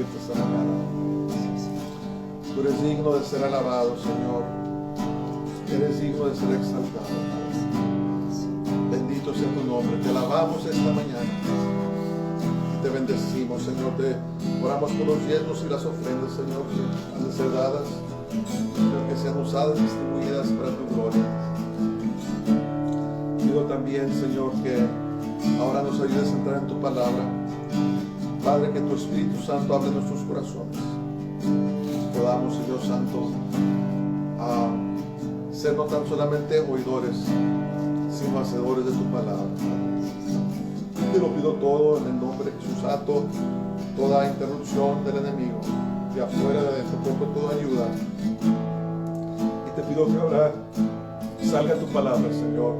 servirte esta mañana. Tú eres digno de ser alabado, Señor. Eres digno de ser exaltado. Bendito sea tu nombre. Te alabamos esta mañana y te bendecimos, Señor. Te oramos por los diezmos y las ofrendas, Señor, que han de ser dadas, Señor, que sean usadas y distribuidas para tu gloria. Pido también, Señor, que ahora nos ayudes a entrar en tu palabra. Padre, que tu Espíritu Santo hable en nuestros corazones. Podamos, Señor Santo, ser no tan solamente oidores, sino hacedores de tu palabra. Te lo pido todo en el nombre de Jesús. Ato toda interrupción del enemigo, de afuera, de adentro, por toda ayuda. Y te pido que ahora salga tu palabra, Señor,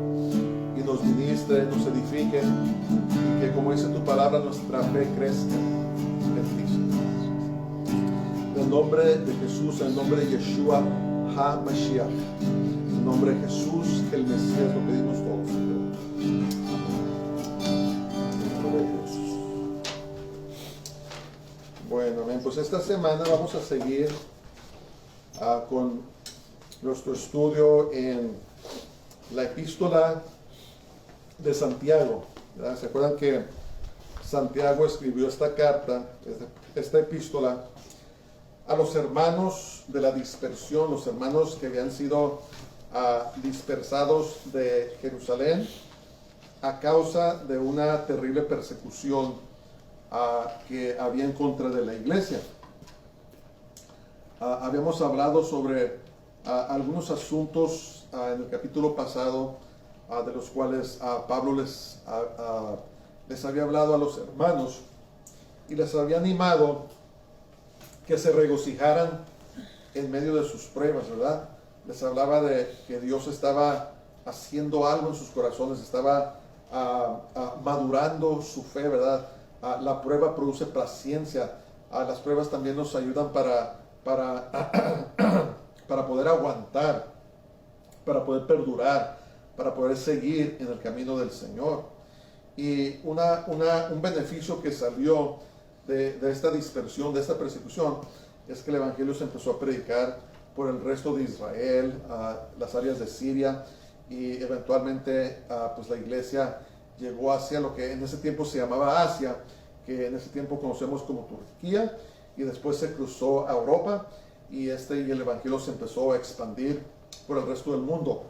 y nos ministre, nos edifique, y que, como dice tu palabra, nuestra fe crezca en ti, Señor. En el nombre de Jesús, en el nombre de Yeshua HaMashiach, en el nombre de Jesús, el Mesías, lo pedimos todos, Señor. Bueno, amén. Pues esta semana vamos a seguir con nuestro estudio en la epístola de Santiago, ¿verdad? ¿Se acuerdan que Santiago escribió esta carta, esta epístola, a los hermanos de la dispersión, los hermanos que habían sido dispersados de Jerusalén a causa de una terrible persecución que había en contra de la iglesia? Habíamos hablado sobre algunos asuntos en el capítulo pasado, de los cuales Pablo les había hablado a los hermanos y les había animado que se regocijaran en medio de sus pruebas, ¿verdad? Les hablaba de que Dios estaba haciendo algo en sus corazones, estaba madurando su fe, ¿verdad? La prueba produce paciencia. Las pruebas también nos ayudan para poder aguantar, para poder perdurar, para poder seguir en el camino del Señor. Y un beneficio que salió de esta dispersión, de esta persecución, es que el Evangelio se empezó a predicar por el resto de Israel, las áreas de Siria, y eventualmente pues la iglesia llegó hacia lo que en ese tiempo se llamaba Asia, que en ese tiempo conocemos como Turquía, y después se cruzó a Europa, y el Evangelio se empezó a expandir por el resto del mundo.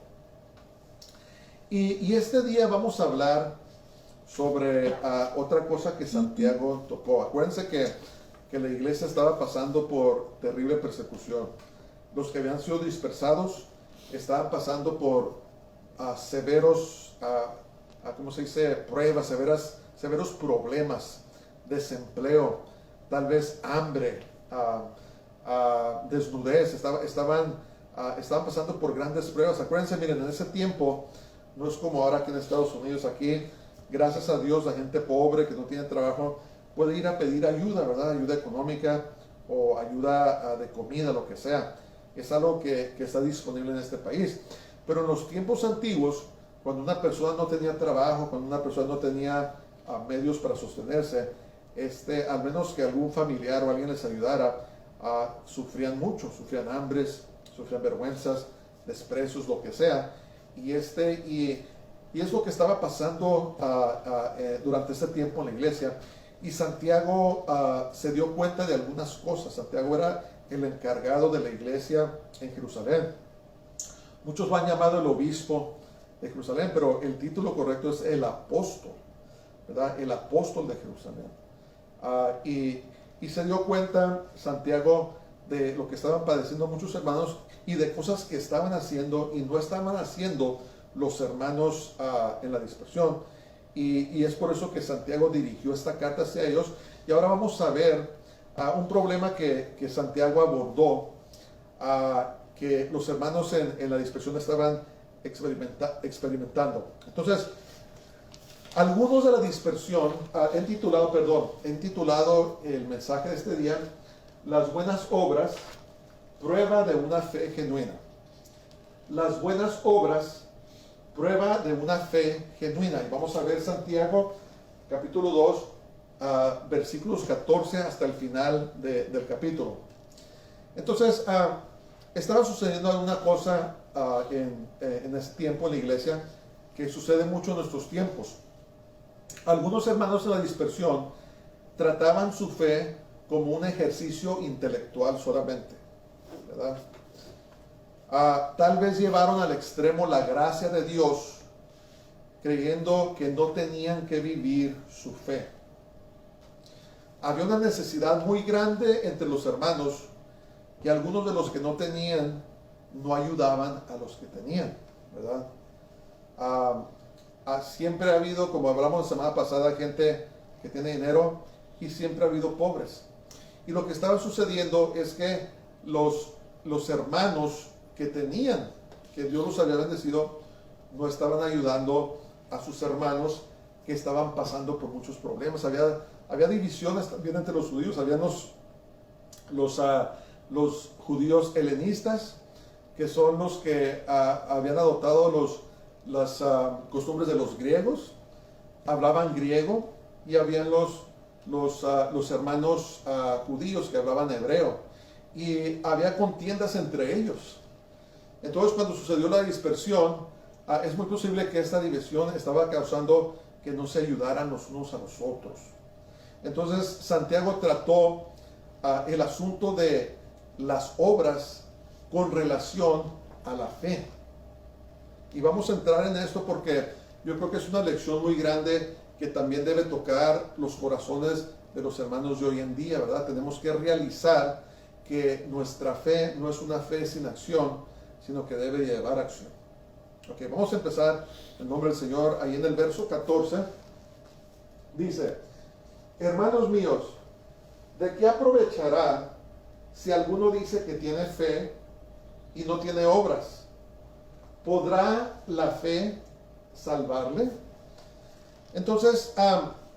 Y este día vamos a hablar sobre otra cosa que Santiago tocó. Acuérdense que la iglesia estaba pasando por terrible persecución. Los que habían sido dispersados estaban pasando por severos, ¿cómo se dice? Pruebas, severos problemas, desempleo, tal vez hambre, desnudez. Estaban pasando por grandes pruebas. Acuérdense, miren, en ese tiempo no es como ahora aquí en Estados Unidos. Aquí, gracias a Dios, la gente pobre que no tiene trabajo puede ir a pedir ayuda, ¿verdad? Ayuda económica o ayuda de comida, lo que sea. Es algo que está disponible en este país. Pero en los tiempos antiguos, cuando una persona no tenía trabajo, cuando una persona no tenía medios para sostenerse, al menos que algún familiar o alguien les ayudara, sufrían mucho, sufrían hambres, sufrían vergüenzas, desprecios, lo que sea. Y es lo que estaba pasando durante este tiempo en la iglesia. Y Santiago se dio cuenta de algunas cosas. Santiago era el encargado de la iglesia en Jerusalén. Muchos lo han llamado el obispo de Jerusalén, pero el título correcto es el apóstol, ¿verdad? El apóstol de Jerusalén. Y se dio cuenta Santiago de lo que estaban padeciendo muchos hermanos y de cosas que estaban haciendo y no estaban haciendo los hermanos en la dispersión. Y es por eso que Santiago dirigió esta carta hacia ellos. Y ahora vamos a ver un problema que Santiago abordó, que los hermanos en la dispersión estaban experimentando. Entonces, algunos de la dispersión, he titulado el mensaje de este día, las buenas obras, prueba de una fe genuina. Las buenas obras, prueba de una fe genuina. Y vamos a ver Santiago, capítulo 2, versículos 14 hasta el final del capítulo. Entonces, estaba sucediendo alguna cosa en ese tiempo en la iglesia que sucede mucho en nuestros tiempos. Algunos hermanos en la dispersión trataban su fe como un ejercicio intelectual solamente, ¿verdad? Tal vez llevaron al extremo la gracia de Dios, creyendo que no tenían que vivir su fe. Había una necesidad muy grande entre los hermanos, que algunos de los que no tenían no ayudaban a los que tenían, ¿verdad? Siempre ha habido, como hablamos la semana pasada, gente que tiene dinero, y siempre ha habido pobres. Y lo que estaba sucediendo es que los hermanos que tenían, que Dios los había bendecido, no estaban ayudando a sus hermanos que estaban pasando por muchos problemas. Había divisiones también entre los judíos. Habían los judíos helenistas, que son los que habían adoptado las costumbres de los griegos, hablaban griego, y habían los hermanos judíos que hablaban hebreo, y había contiendas entre ellos. Entonces, cuando sucedió la dispersión, es muy posible que esta división estaba causando que no se ayudaran los unos a los otros. Entonces, Santiago trató el asunto de las obras con relación a la fe. Y vamos a entrar en esto porque yo creo que es una lección muy grande que también debe tocar los corazones de los hermanos de hoy en día, ¿verdad? Tenemos que realizar que nuestra fe no es una fe sin acción, sino que debe llevar acción. Ok, vamos a empezar en nombre del Señor. Ahí en el verso 14 dice: hermanos míos, ¿de qué aprovechará si alguno dice que tiene fe y no tiene obras? ¿Podrá la fe salvarle? Entonces,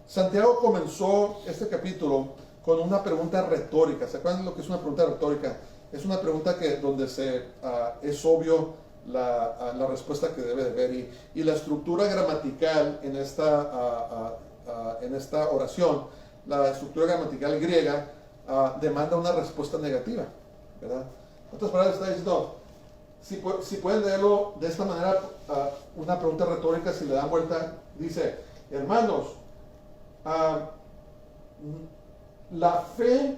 Santiago comenzó este capítulo con una pregunta retórica. ¿Se acuerdan de lo que es una pregunta retórica? Es una pregunta donde es obvio la respuesta que debe de haber. Y la estructura gramatical en esta oración, la estructura gramatical griega, demanda una respuesta negativa, ¿verdad? En otras palabras, está diciendo, si pueden leerlo de esta manera, una pregunta retórica, si le dan vuelta, dice: hermanos, la fe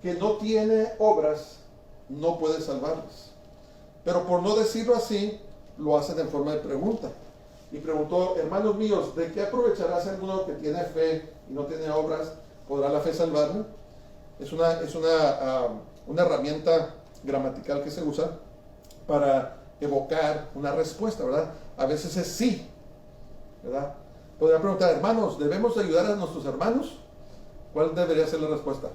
que no tiene obras no puede salvarles. Pero por no decirlo así, lo hacen en forma de pregunta. Y preguntó: hermanos míos, ¿de qué aprovechará si alguno que tiene fe y no tiene obras? ¿Podrá la fe salvarle? Es una herramienta gramatical que se usa para evocar una respuesta, ¿verdad? A veces es sí, ¿verdad? Podría preguntar: hermanos, ¿debemos ayudar a nuestros hermanos? ¿Cuál debería ser la respuesta?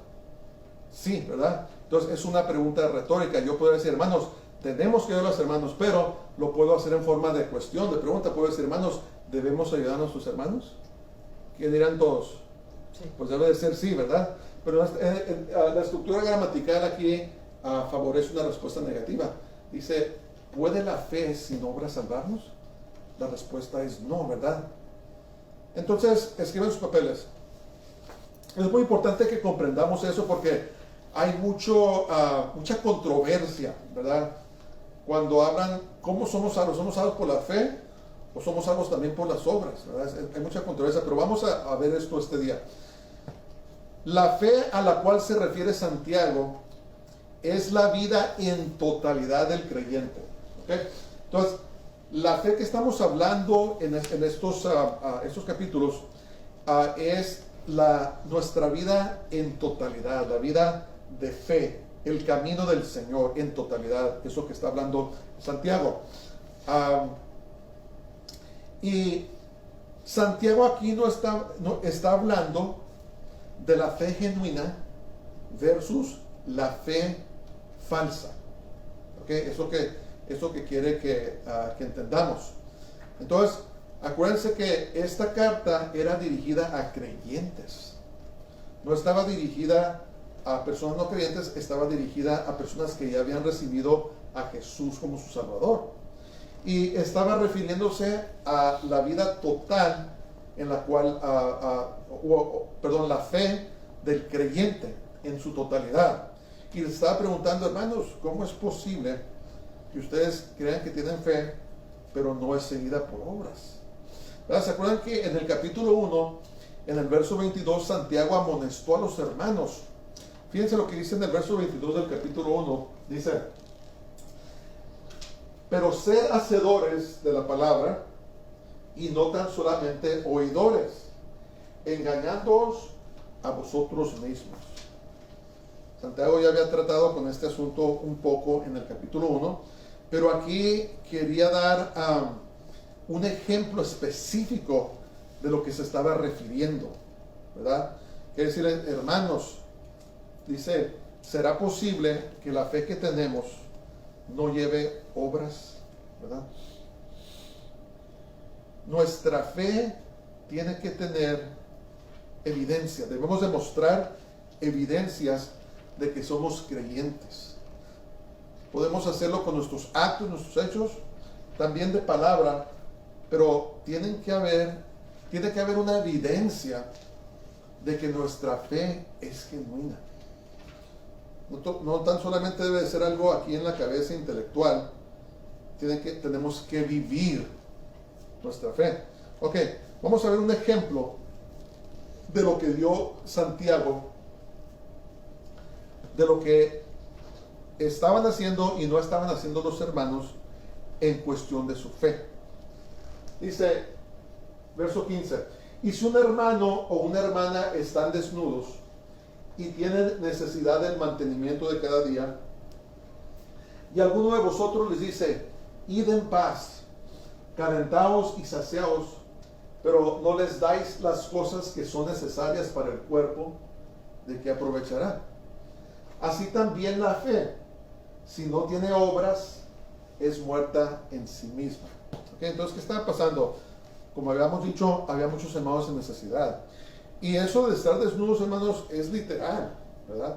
Sí, ¿verdad? Entonces es una pregunta retórica. Yo podría decir: hermanos, tenemos que ayudar a los hermanos, pero lo puedo hacer en forma de cuestión, de pregunta. Puedo decir: hermanos, ¿debemos ayudar a nuestros hermanos? ¿Qué dirán todos? Sí. Pues debe de ser sí, ¿verdad? Pero la estructura gramatical aquí favorece una respuesta negativa. Dice: ¿puede la fe sin obras salvarnos? La respuesta es no, ¿verdad? Entonces, escriban sus papeles. Es muy importante que comprendamos eso porque hay mucha controversia, ¿verdad? Cuando hablan, ¿cómo somos salvos? ¿Somos salvos por la fe o somos salvos también por las obras? ¿Verdad? Hay mucha controversia, pero vamos a ver esto este día. La fe a la cual se refiere Santiago es la vida en totalidad del creyente. ¿Okay? Entonces, la fe que estamos hablando en estos capítulos es nuestra vida en totalidad, la vida de fe, el camino del Señor en totalidad, eso que está hablando Santiago. Y Santiago aquí no está hablando de la fe genuina versus la fe falsa. ¿Okay? Eso que quiere que entendamos. Entonces, acuérdense que esta carta era dirigida a creyentes. No estaba dirigida a personas no creyentes, estaba dirigida a personas que ya habían recibido a Jesús como su Salvador. Y estaba refiriéndose a la vida total en la cual, perdón, la fe del creyente en su totalidad. Y les estaba preguntando, hermanos, ¿cómo es posible que ustedes crean que tienen fe, pero no es seguida por obras? ¿Verdad? ¿Se acuerdan que en el capítulo 1, en el verso 22, Santiago amonestó a los hermanos? Fíjense lo que dice en el verso 22 del capítulo 1. Dice: pero sed hacedores de la palabra y no tan solamente oidores, engañándoos a vosotros mismos. Santiago ya había tratado con este asunto un poco en el capítulo 1, pero aquí quería dar un ejemplo específico de lo que se estaba refiriendo, ¿verdad? Quiere decir, hermanos, dice, ¿será posible que la fe que tenemos no lleve obras, ¿verdad? Nuestra fe tiene que tener evidencia. Debemos demostrar evidencias de que somos creyentes. Podemos hacerlo con nuestros actos, nuestros hechos, también de palabra, pero tiene que haber una evidencia de que nuestra fe es genuina. No tan solamente debe de ser algo aquí en la cabeza intelectual, tenemos que vivir nuestra fe. Ok, vamos a ver un ejemplo de lo que dio Santiago, de lo que estaban haciendo y no estaban haciendo los hermanos en cuestión de su fe. Dice, verso 15, y si un hermano o una hermana están desnudos y tienen necesidad del mantenimiento de cada día, y alguno de vosotros les dice, id en paz, calentaos y saciaos, pero no les dais las cosas que son necesarias para el cuerpo, ¿de qué aprovechará? Así también la fe, si no tiene obras, es muerta en sí misma. ¿Okay? Entonces, ¿qué estaba pasando? Como habíamos dicho, había muchos hermanos en necesidad. Y eso de estar desnudos, hermanos, es literal, ¿verdad?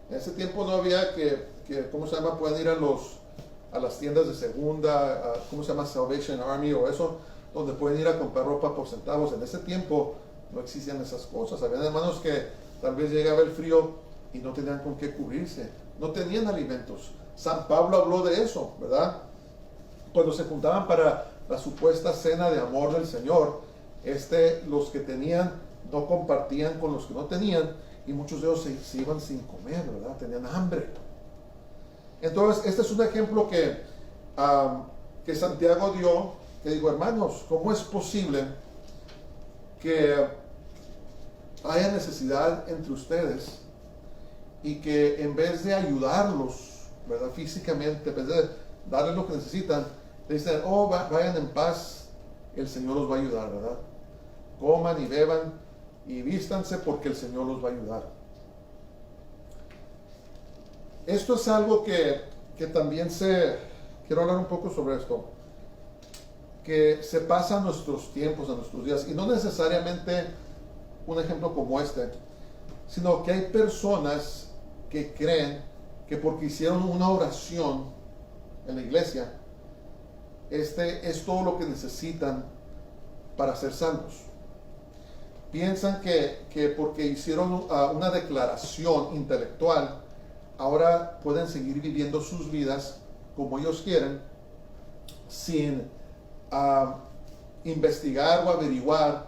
En ese tiempo no había ¿cómo se llama? Pueden ir a las tiendas de segunda, ¿cómo se llama? Salvation Army o eso, donde pueden ir a comprar ropa por centavos. En ese tiempo no existían esas cosas. Habían hermanos que tal vez llegaba el frío y no tenían con qué cubrirse. No tenían alimentos. San Pablo habló de eso, ¿verdad? Cuando se juntaban para la supuesta cena de amor del Señor, los que tenían no compartían con los que no tenían, y muchos de ellos se iban sin comer, ¿verdad? Tenían hambre. Entonces, este es un ejemplo que Santiago dio, que digo, hermanos, ¿cómo es posible que haya necesidad entre ustedes y que en vez de ayudarlos, ¿verdad? Físicamente, en vez de darles lo que necesitan, le dicen, oh, vayan en paz, el Señor los va a ayudar, ¿verdad? Coman y beban y vístanse porque el Señor los va a ayudar. Esto es algo que también quiero hablar un poco sobre esto, que se pasa a nuestros tiempos, a nuestros días, y no necesariamente un ejemplo como este, sino que hay personas que creen que porque hicieron una oración en la iglesia, es todo lo que necesitan para ser salvos. Piensan que porque hicieron una declaración intelectual, ahora pueden seguir viviendo sus vidas como ellos quieren, sin investigar o averiguar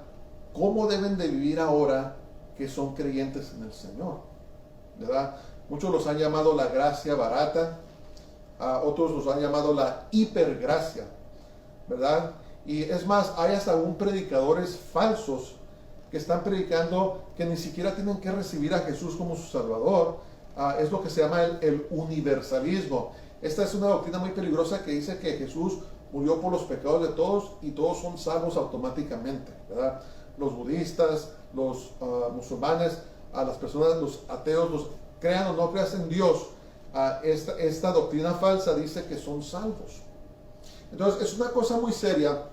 cómo deben de vivir ahora que son creyentes en el Señor, ¿verdad? Muchos los han llamado la gracia barata, otros los han llamado la hipergracia, ¿verdad? Y es más, hay hasta aún predicadores falsos que están predicando que ni siquiera tienen que recibir a Jesús como su Salvador. Es lo que se llama el universalismo. Esta es una doctrina muy peligrosa que dice que Jesús murió por los pecados de todos y todos son salvos automáticamente, ¿verdad? Los budistas, los musulmanes, las personas, los ateos, los crean o no crean en Dios, esta doctrina falsa dice que son salvos. Entonces es una cosa muy seria,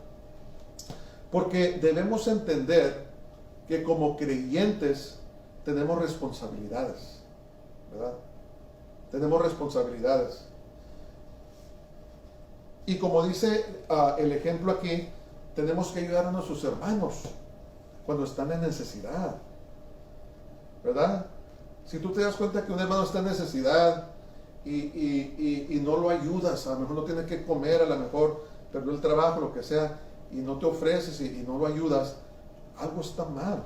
porque debemos entender que como creyentes tenemos responsabilidades, ¿verdad? Tenemos responsabilidades. Y como dice el ejemplo aquí, tenemos que ayudar a nuestros hermanos. cuando están en necesidad, ¿verdad? Si tú te das cuenta que un hermano está en necesidad y no lo ayudas, a lo mejor no tiene que comer, a lo mejor perdió el trabajo, lo que sea, y no te ofreces y no lo ayudas, algo está mal.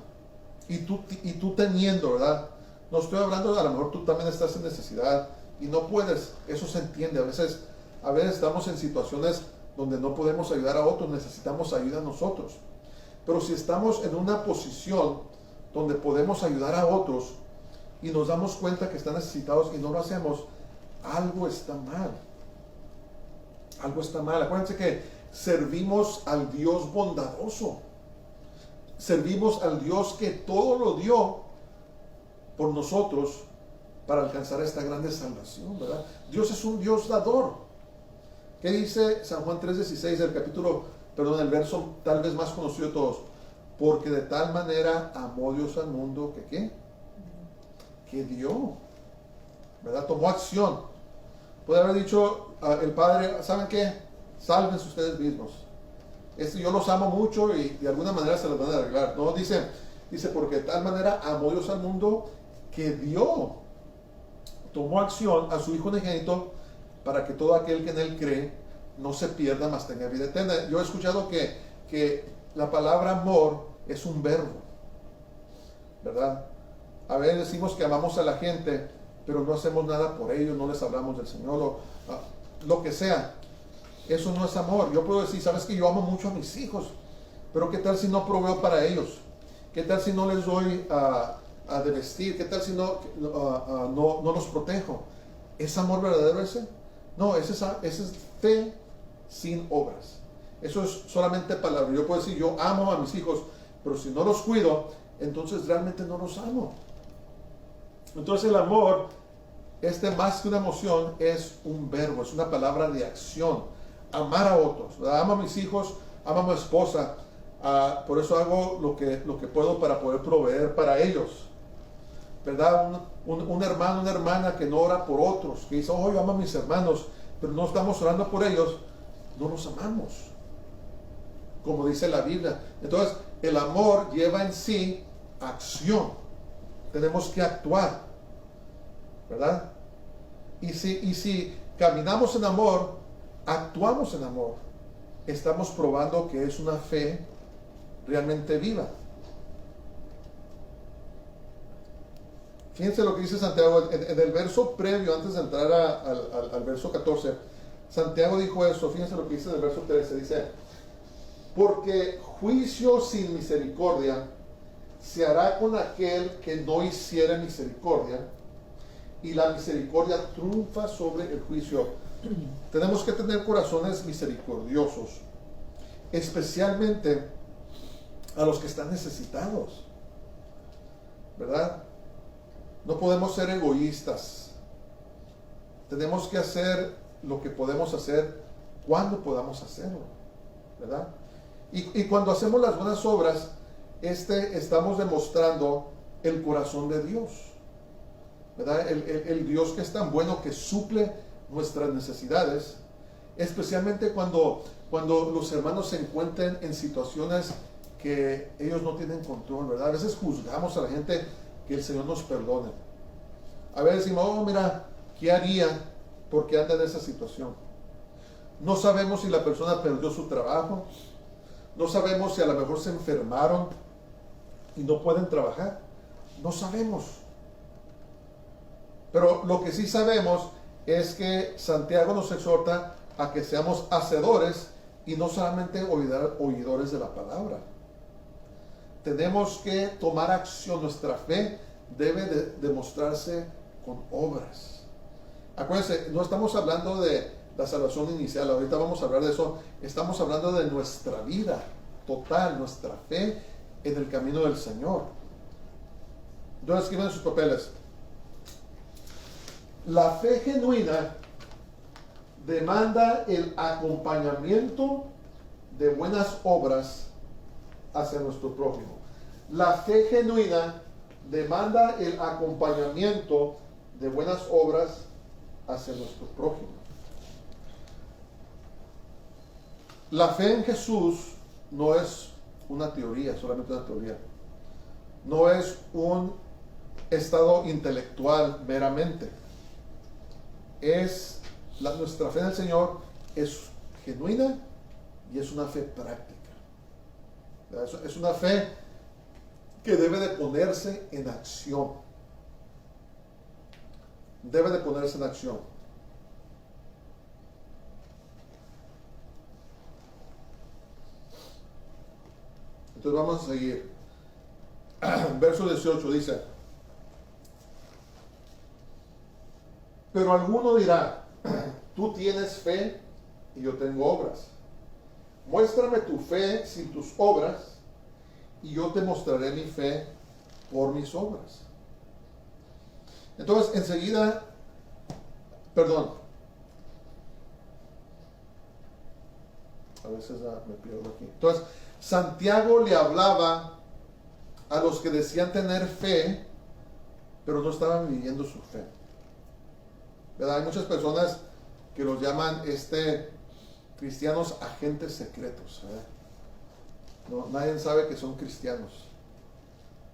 Y tú teniendo, ¿verdad? No estoy hablando, a lo mejor tú también estás en necesidad y no puedes, eso se entiende. A veces estamos en situaciones donde no podemos ayudar a otros, necesitamos ayuda a nosotros. Pero si estamos en una posición donde podemos ayudar a otros y nos damos cuenta que están necesitados y no lo hacemos, algo está mal. Algo está mal. Acuérdense que servimos al Dios bondadoso. Servimos al Dios que todo lo dio por nosotros para alcanzar esta grande salvación, ¿verdad? Dios es un Dios dador. ¿Qué dice San Juan 3:16 el verso tal vez más conocido de todos? Porque de tal manera amó Dios al mundo que ¿qué? Que dio, ¿verdad? Tomó acción. Puede haber dicho el Padre, ¿saben qué? Sálvense ustedes mismos. Yo los amo mucho y de alguna manera se los van a arreglar. No, dice, porque de tal manera amó Dios al mundo que dio, tomó acción a su Hijo unigénito para que todo aquel que en Él cree no se pierda, mas tenga vida eterna. Yo he escuchado que la palabra amor es un verbo, ¿verdad? A veces decimos que amamos a la gente, pero no hacemos nada por ellos, no les hablamos del Señor, o lo que sea. Eso no es amor. Yo puedo decir, sabes que yo amo mucho a mis hijos, pero ¿qué tal si no proveo para ellos? ¿Qué tal si no les doy de vestir? ¿Qué tal si no los protejo? ¿Es amor verdadero ese? No, ese es fe sin obras. Eso es solamente palabra. Yo puedo decir, yo amo a mis hijos, pero si no los cuido, entonces realmente no los amo. Entonces el amor, más que una emoción, es un verbo, es una palabra de acción. Amar a otros, ¿verdad? Amo a mis hijos, amo a mi esposa, por eso hago lo que puedo para poder proveer para ellos, ¿verdad? Un hermano, una hermana que no ora por otros, que dice, oh, yo amo a mis hermanos, pero no estamos orando por ellos, no los amamos, como dice la Biblia. Entonces, el amor lleva en sí acción, tenemos que actuar, ¿verdad? Y si caminamos en amor, actuamos en amor, estamos probando que es una fe realmente viva. Fíjense lo que dice Santiago en el verso previo, antes de entrar al verso 14. Santiago dijo eso. Fíjense lo que dice en el verso 13, dice: porque juicio sin misericordia se hará con aquel que no hiciere misericordia, y la misericordia triunfa sobre el juicio. Tenemos que tener corazones misericordiosos, especialmente a los que están necesitados, ¿verdad? No podemos ser egoístas. Tenemos que hacer lo que podemos hacer cuando podamos hacerlo, ¿verdad? Y cuando hacemos las buenas obras, estamos demostrando el corazón de Dios, ¿verdad? El Dios que es tan bueno, que suple nuestras necesidades, especialmente cuando los hermanos se encuentren en situaciones que ellos no tienen control, ¿verdad? A veces juzgamos a la gente, que el Señor nos perdone. A veces decimos, oh, mira, ¿qué haría porque anda en esa situación? No sabemos si la persona perdió su trabajo, no sabemos si a lo mejor se enfermaron y no pueden trabajar, no sabemos. Pero lo que sí sabemos es que Santiago nos exhorta a que seamos hacedores y no solamente oidores de la palabra. Tenemos que tomar acción. Nuestra fe debe de demostrarse con obras. Acuérdense, no estamos hablando de la salvación inicial, ahorita vamos a hablar de eso. Estamos hablando de nuestra vida total, nuestra fe en el camino del Señor. Entonces escriban en sus papeles: la fe genuina demanda el acompañamiento de buenas obras hacia nuestro prójimo. La fe genuina demanda el acompañamiento de buenas obras hacia nuestro prójimo. La fe en Jesús no es una teoría, solamente una teoría. no es un estado intelectual meramente. Nuestra fe en el Señor es genuina y es una fe práctica. Es una fe que debe de ponerse en acción. Debe de ponerse en acción. Entonces vamos a seguir. Verso 18 dice: pero alguno dirá, tú tienes fe y yo tengo obras. Muéstrame tu fe sin tus obras y yo te mostraré mi fe por mis obras. Entonces enseguida, a veces me pierdo aquí. Entonces Santiago le hablaba a los que decían tener fe, pero no estaban viviendo su fe. ¿Verdad? Hay muchas personas que los llaman cristianos agentes secretos. No, nadie sabe que son cristianos.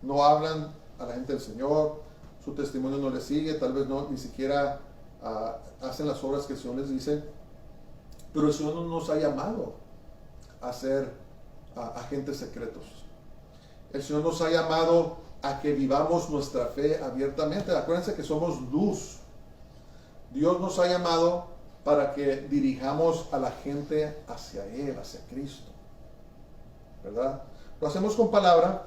No hablan a la gente del Señor, su testimonio no les sigue, tal vez ni siquiera hacen las obras que el Señor les dice. Pero el Señor no nos ha llamado a ser agentes secretos. El Señor nos ha llamado a que vivamos nuestra fe abiertamente. Acuérdense que somos luz. Dios nos ha llamado para que dirijamos a la gente hacia Él, hacia Cristo. ¿Verdad? Lo hacemos con palabra,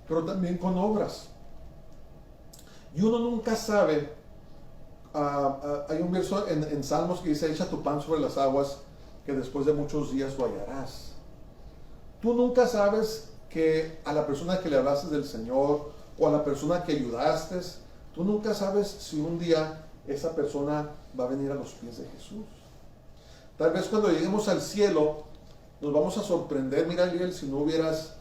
pero también con obras. Y uno nunca sabe. Hay un verso en Salmos que dice: echa tu pan sobre las aguas, que después de muchos días lo hallarás. Tú nunca sabes que a la persona que le hablaste del Señor, o a la persona que ayudaste, tú nunca sabes si un día esa persona va a venir a los pies de Jesús. Tal vez cuando lleguemos al cielo nos vamos a sorprender. Mira, Ariel, si no le hubieras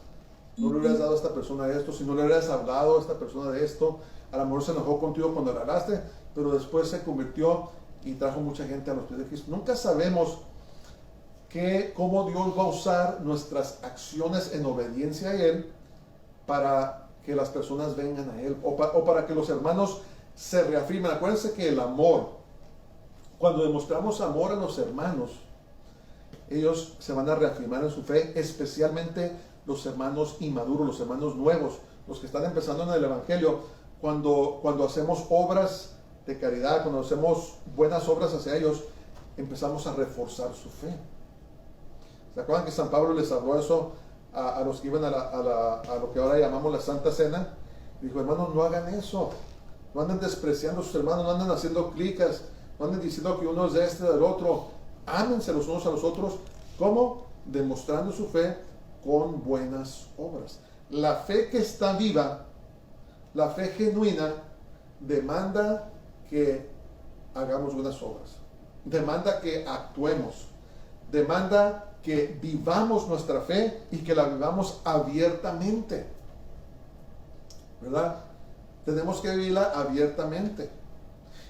dado a esta persona esto, si no le hubieras hablado a esta persona de esto, a lo mejor se enojó contigo cuando le hablaste, pero después se convirtió y trajo mucha gente a los pies de Cristo. Nunca sabemos cómo Dios va a usar nuestras acciones en obediencia a Él para que las personas vengan a Él, o para que los hermanos se reafirmen. Acuérdense que el amor, cuando demostramos amor a los hermanos, ellos se van a reafirmar en su fe, especialmente los hermanos inmaduros, los hermanos nuevos, los que están empezando en el Evangelio. Cuando hacemos obras de caridad, cuando hacemos buenas obras hacia ellos, empezamos a reforzar su fe. ¿Se acuerdan que San Pablo les habló eso a los que iban a lo que ahora llamamos la Santa Cena? Dijo: hermanos, no hagan eso. No anden despreciando a sus hermanos, no anden haciendo clicas, no anden diciendo que uno es de este, del otro. Ámense los unos a los otros. ¿Cómo? Demostrando su fe con buenas obras. La fe que está viva, la fe genuina, demanda que hagamos buenas obras. Demanda que actuemos. Demanda que vivamos nuestra fe y que la vivamos abiertamente. ¿Verdad? Tenemos que vivirla abiertamente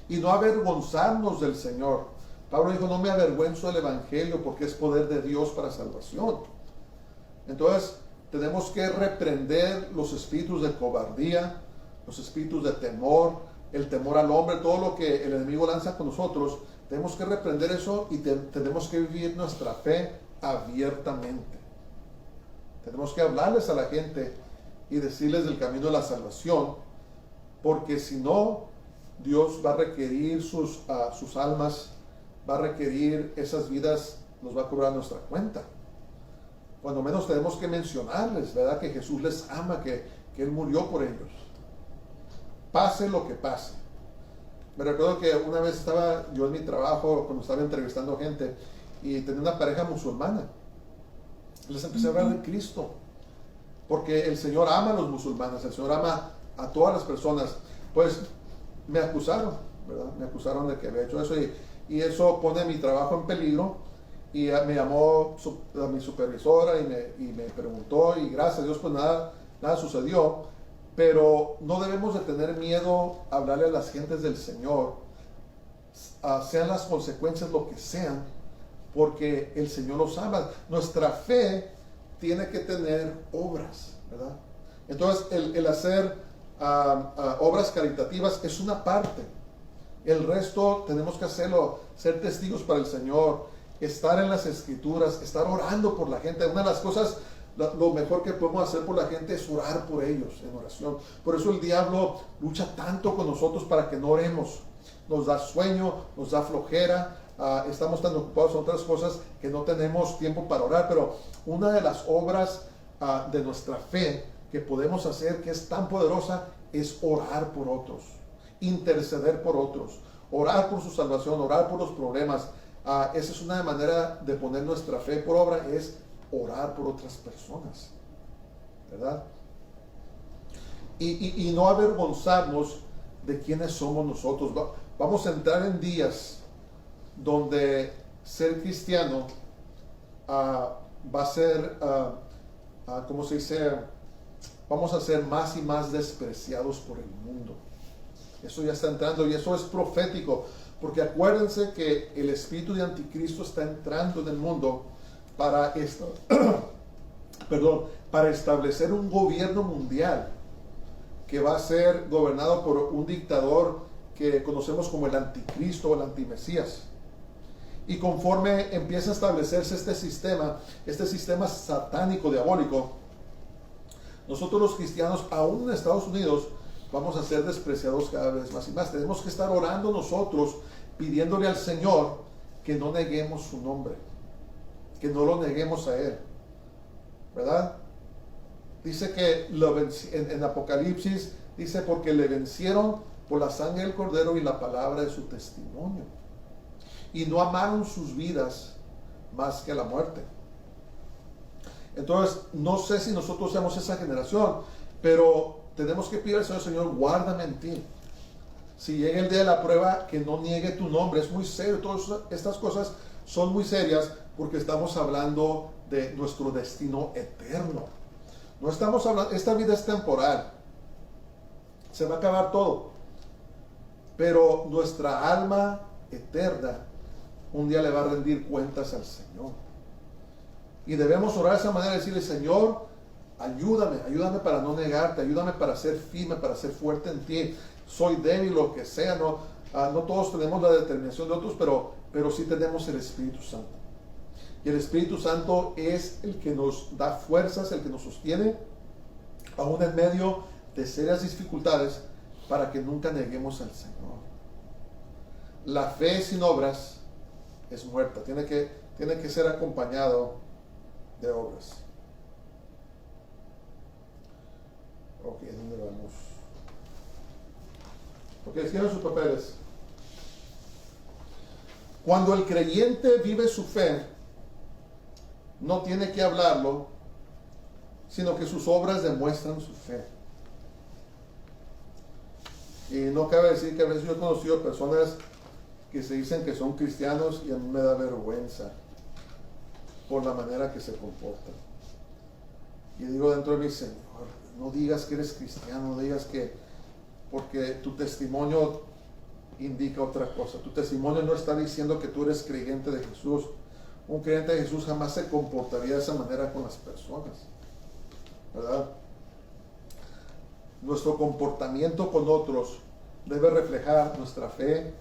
y no avergonzarnos del Señor. Pablo dijo: no me avergüenzo del Evangelio, porque es poder de Dios para salvación. Entonces tenemos que reprender los espíritus de cobardía, los espíritus de temor, el temor al hombre, todo lo que el enemigo lanza con nosotros. Tenemos que reprender eso y tenemos que vivir nuestra fe abiertamente. Tenemos que hablarles a la gente y decirles del camino de la salvación, porque si no, Dios va a requerir sus almas, va a requerir esas vidas, nos va a cobrar nuestra cuenta. Cuando menos tenemos que mencionarles, ¿verdad?, que Jesús les ama, que Él murió por ellos. Pase lo que pase. Me recuerdo que una vez estaba yo en mi trabajo, cuando estaba entrevistando gente, y tenía una pareja musulmana. Les empecé a hablar de Cristo, porque el Señor ama a los musulmanes, el Señor ama a todas las personas. Pues me acusaron, ¿verdad? Me acusaron de que había hecho eso, y eso pone mi trabajo en peligro. Y me llamó a mi supervisora y me preguntó, y gracias a Dios pues nada sucedió. Pero no debemos de tener miedo a hablarle a las gentes del Señor, sean las consecuencias lo que sean, porque el Señor los ama. Nuestra fe tiene que tener obras, ¿verdad? Entonces, el hacer obras caritativas es una parte. El resto tenemos que hacerlo, ser testigos para el Señor, estar en las Escrituras, estar orando por la gente. Una de las cosas, lo mejor que podemos hacer por la gente es orar por ellos en oración. Por eso el diablo lucha tanto con nosotros para que no oremos. Nos da sueño, nos da flojera, estamos tan ocupados en otras cosas que no tenemos tiempo para orar. Pero una de las obras de nuestra fe que podemos hacer, que es tan poderosa, es orar por otros, interceder por otros, orar por su salvación, orar por los problemas. Esa es una manera de poner nuestra fe por obra, es orar por otras personas, ¿verdad? Y no avergonzarnos de quiénes somos nosotros. Vamos a entrar en días donde ser cristiano va a ser, ¿cómo se dice? Vamos a ser más y más despreciados por el mundo. Eso ya está entrando y eso es profético, porque acuérdense que el espíritu de anticristo está entrando en el mundo para establecer un gobierno mundial que va a ser gobernado por un dictador que conocemos como el anticristo o el antimesías. Y conforme empieza a establecerse este sistema satánico, diabólico, nosotros los cristianos, aún en Estados Unidos, vamos a ser despreciados cada vez más y más. Tenemos que estar orando nosotros, pidiéndole al Señor que no neguemos su nombre, que no lo neguemos a Él, ¿verdad? Dice que en Apocalipsis, dice, porque le vencieron por la sangre del Cordero y la palabra de su testimonio, y no amaron sus vidas más que la muerte. Entonces, no sé si nosotros somos esa generación, pero tenemos que pedir al Señor: Señor, guárdame en ti. Si llega el día de la prueba, que no niegue tu nombre. Es muy serio. Todas estas cosas son muy serias porque estamos hablando de nuestro destino eterno. No estamos hablando, esta vida es temporal. Se va a acabar todo. Pero nuestra alma eterna un día le va a rendir cuentas al Señor. Y debemos orar de esa manera y decirle: Señor, ayúdame para no negarte, ayúdame para ser firme, para ser fuerte en ti. Soy débil, lo que sea, no todos tenemos la determinación de otros, pero sí tenemos el Espíritu Santo. Y el Espíritu Santo es el que nos da fuerzas, el que nos sostiene, aún en medio de serias dificultades, para que nunca neguemos al Señor. La fe sin obras es muerta, tiene que ser acompañado de obras. Ok, ¿dónde vamos? Ok, escriban sus papeles. Cuando el creyente vive su fe, no tiene que hablarlo, sino que sus obras demuestran su fe. Y no cabe decir que a veces yo he conocido personas que se dicen que son cristianos y a mí me da vergüenza por la manera que se comportan. Y digo dentro de mí: Señor, no digas que eres cristiano, no digas que, porque tu testimonio indica otra cosa. Tu testimonio no está diciendo que tú eres creyente de Jesús. Un creyente de Jesús jamás se comportaría de esa manera con las personas, ¿verdad? Nuestro comportamiento con otros debe reflejar nuestra fe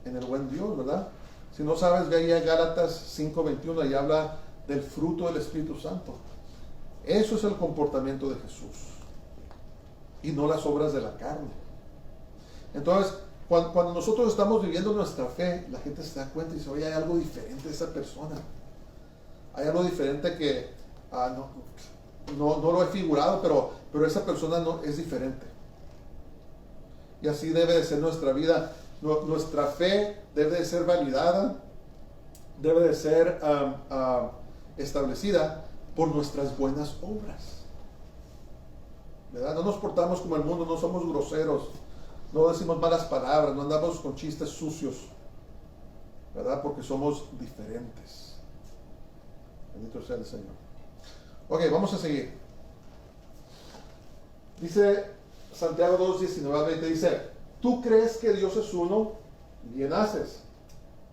en el buen Dios, ¿verdad? Si no sabes, ve ahí a Gálatas 5:21, y habla del fruto del Espíritu Santo. Eso es el comportamiento de Jesús y no las obras de la carne. Entonces, cuando nosotros estamos viviendo nuestra fe, la gente se da cuenta y dice: oye, hay algo diferente de esa persona, hay algo diferente que no lo he figurado, pero esa persona no es diferente. Y así debe de ser nuestra vida. Nuestra fe debe de ser validada, debe de ser establecida por nuestras buenas obras, ¿verdad? No nos portamos como el mundo, no somos groseros, no decimos malas palabras, no andamos con chistes sucios, ¿verdad? Porque somos diferentes. Bendito sea el Señor. Ok, vamos a seguir. Dice Santiago 2:19-20, dice: tú crees que Dios es uno, bien haces.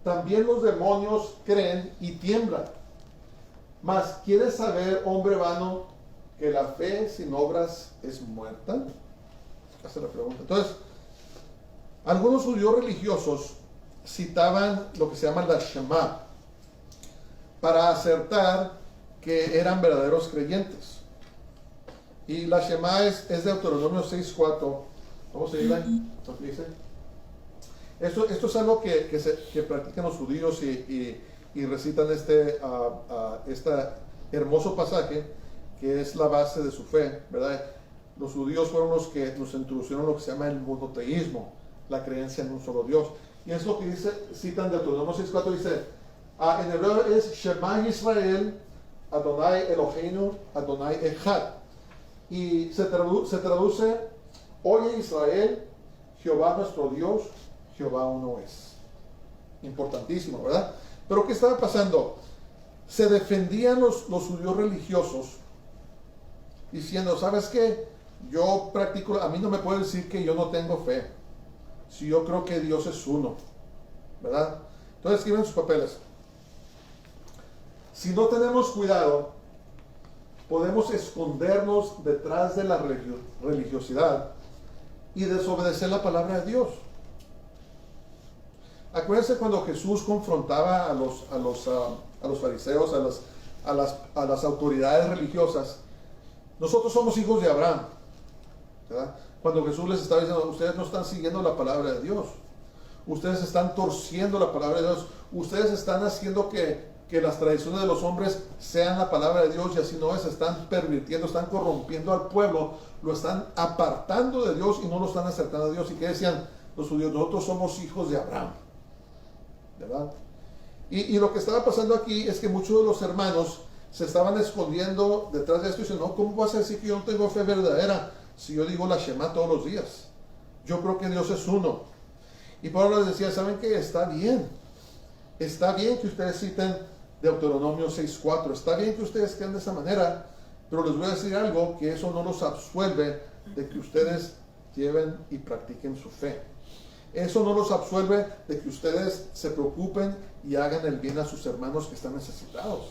También los demonios creen y tiemblan. Mas, ¿quieres saber, hombre vano, que la fe sin obras es muerta? Hace la pregunta. Entonces, algunos judíos religiosos citaban lo que se llama la Shema para acertar que eran verdaderos creyentes. Y la Shema es de Deuteronomio 6:4. Vamos a ir ahí. ¿Qué dice? Esto es algo que practican los judíos y recitan este hermoso pasaje que es la base de su fe, ¿verdad? Los judíos fueron los que nos introdujeron lo que se llama el monoteísmo, la creencia en un solo Dios. Y es lo que citan de Deuteronomio 6:4, dice, en hebreo es Shema Israel, Adonai Eloheinu, Adonai Echad. Y se traduce, oye Israel, Jehová nuestro Dios, Jehová uno es. Importantísimo, ¿verdad? Pero ¿qué estaba pasando? Se defendían los judíos religiosos diciendo, ¿sabes qué? Yo practico, a mí no me puede decir que yo no tengo fe, si yo creo que Dios es uno, ¿verdad? Entonces escriben sus papeles. Si no tenemos cuidado, podemos escondernos detrás de la religiosidad y desobedecer la palabra de Dios. Acuérdense cuando Jesús confrontaba a los fariseos, a las autoridades religiosas. Nosotros somos hijos de Abraham, ¿verdad? Cuando Jesús les estaba diciendo, ustedes no están siguiendo la palabra de Dios, ustedes están torciendo la palabra de Dios, ustedes están haciendo que las tradiciones de los hombres sean la palabra de Dios, y así no es, están pervirtiendo, están corrompiendo al pueblo, lo están apartando de Dios y no lo están acercando a Dios. ¿Y qué decían los judíos? Nosotros somos hijos de Abraham, ¿verdad? Y lo que estaba pasando aquí es que muchos de los hermanos se estaban escondiendo detrás de esto y dicen, no, ¿cómo vas a decir que yo no tengo fe verdadera si yo digo la Shema todos los días? Yo creo que Dios es uno. Y Pablo les decía, ¿saben qué? Está bien que ustedes citen Deuteronomio 6:4, está bien que ustedes crean de esa manera, pero les voy a decir algo, que eso no los absuelve de que ustedes lleven y practiquen su fe. Eso no los absuelve de que ustedes se preocupen y hagan el bien a sus hermanos que están necesitados.